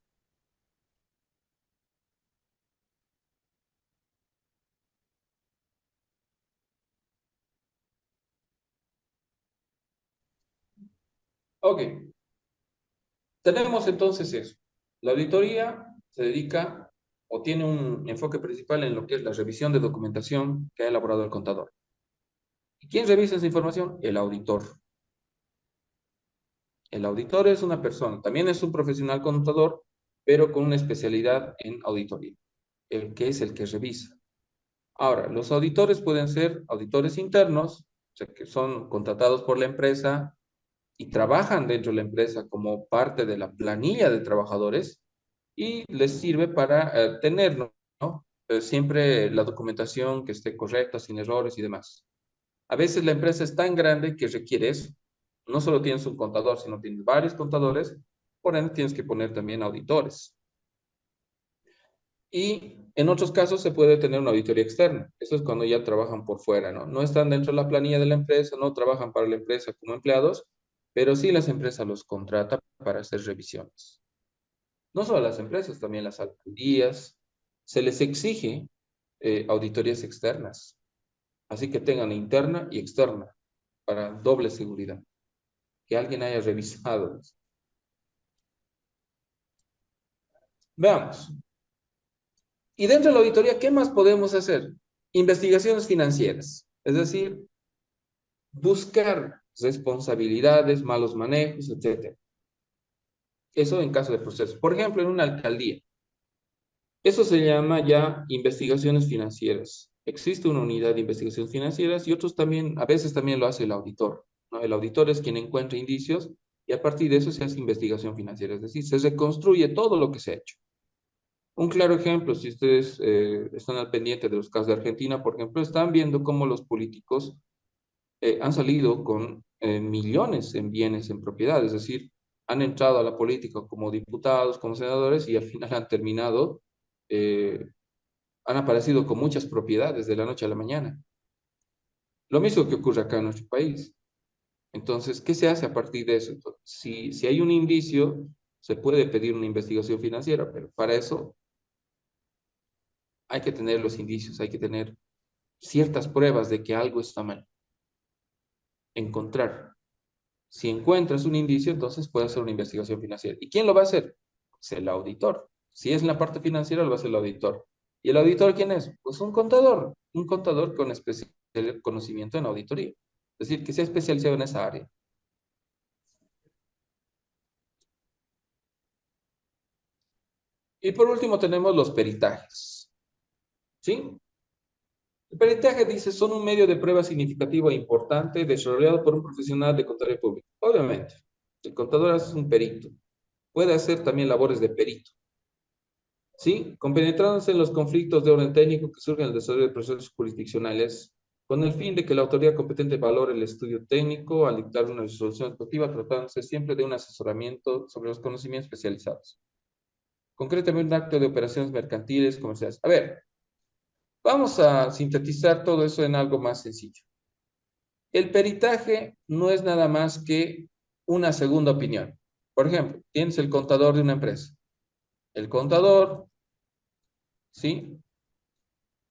Ok, tenemos entonces eso. La auditoría se dedica o tiene un enfoque principal en lo que es la revisión de documentación que ha elaborado el contador. ¿Y quién revisa esa información? El auditor. El auditor es una persona, también es un profesional contador, pero con una especialidad en auditoría, el que es el que revisa. Ahora, los auditores pueden ser auditores internos, o sea, que son contratados por la empresa y trabajan dentro de la empresa como parte de la planilla de trabajadores y les sirve para tener, ¿no? Siempre la documentación que esté correcta, sin errores y demás. A veces la empresa es tan grande que requiere eso. No solo tienes un contador, sino tienes varios contadores, por ende tienes que poner también auditores. Y en otros casos se puede tener una auditoría externa. Eso es cuando ya trabajan por fuera, ¿no? No están dentro de la planilla de la empresa, no trabajan para la empresa como empleados, pero sí las empresas los contratan para hacer revisiones. No solo las empresas, también las alcaldías. Se les exige auditorías externas, así que tengan interna y externa para doble seguridad, que alguien haya revisado. Veamos. Y dentro de la auditoría, ¿qué más podemos hacer? Investigaciones financieras, es decir, buscar responsabilidades, malos manejos, etcétera. Eso en caso de procesos. Por ejemplo, en una alcaldía. Eso se llama ya investigaciones financieras. Existe una unidad de investigaciones financieras y otros también, a veces también lo hace el auditor, ¿no? El auditor es quien encuentra indicios y a partir de eso se hace investigación financiera, es decir, se reconstruye todo lo que se ha hecho. Un claro ejemplo, si ustedes están al pendiente de los casos de Argentina, por ejemplo, están viendo cómo los políticos han salido con millones en bienes, en propiedad, es decir, han entrado a la política como diputados, como senadores y al final han terminado, eh, han aparecido con muchas propiedades de la noche a la mañana. Lo mismo que ocurre acá en nuestro país. Entonces, ¿qué se hace a partir de eso? Entonces, si hay un indicio, se puede pedir una investigación financiera, pero para eso hay que tener los indicios, hay que tener ciertas pruebas de que algo está mal. Encontrar. Si encuentras un indicio, entonces puedes hacer una investigación financiera. ¿Y quién lo va a hacer? Pues el auditor. Si es en la parte financiera, lo va a hacer el auditor. ¿Y el auditor quién es? Pues un contador con especial conocimiento en auditoría. Es decir, que sea especializado en esa área. Y por último tenemos los peritajes. ¿Sí? El peritaje dice, son un medio de prueba significativo e importante desarrollado por un profesional de contabilidad pública. Obviamente, el contador es un perito. Puede hacer también labores de perito. ¿Sí? Compenetrándose en los conflictos de orden técnico que surgen en el desarrollo de procesos jurisdiccionales, con el fin de que la autoridad competente valore el estudio técnico al dictar una resolución efectiva, tratándose siempre de un asesoramiento sobre los conocimientos especializados. Concretamente, un acto de operaciones mercantiles, comerciales. A ver, vamos a sintetizar todo eso en algo más sencillo. El peritaje no es nada más que una segunda opinión. Por ejemplo, tienes el contador de una empresa. El contador, ¿sí?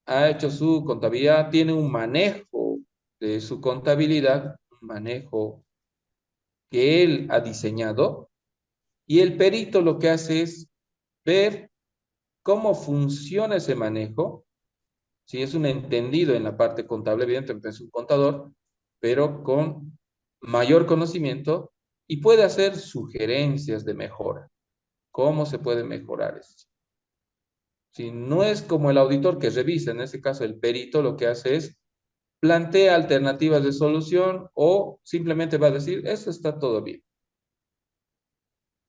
Ha hecho su contabilidad, tiene un manejo de su contabilidad, un manejo que él ha diseñado, y el perito lo que hace es ver cómo funciona ese manejo, si es un entendido en la parte contable, evidentemente es un contador, pero con mayor conocimiento y puede hacer sugerencias de mejora. ¿Cómo se puede mejorar esto? Si no es como el auditor que revisa, en este caso el perito lo que hace es plantea alternativas de solución o simplemente va a decir, eso está todo bien.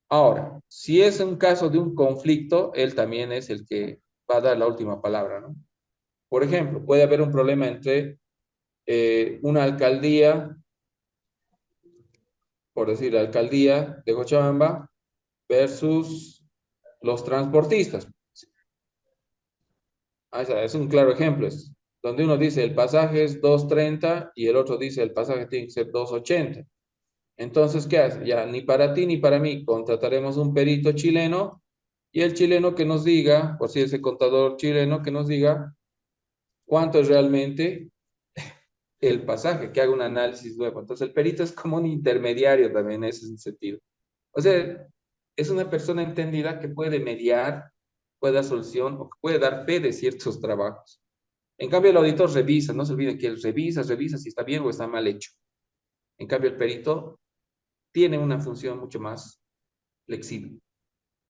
Ahora, si es un caso de un conflicto, él también es el que va a dar la última palabra, ¿no? Por ejemplo, puede haber un problema entre una alcaldía, por decir, la alcaldía de Cochabamba versus los transportistas. Ah, es un claro ejemplo. donde uno dice el pasaje es 2.30 y el otro dice el pasaje tiene que ser 2.80. Entonces, ¿qué hace? Ya ni para ti ni para mí contrataremos un perito chileno y el chileno que nos diga, por si ese contador chileno que nos diga cuánto es realmente el pasaje, que haga un análisis nuevo. Entonces, el perito es como un intermediario también en ese sentido. O sea, es una persona entendida que puede mediar, puede dar solución o que puede dar fe de ciertos trabajos. En cambio, el auditor revisa, no se olvide que él revisa si está bien o está mal hecho. En cambio, el perito tiene una función mucho más flexible.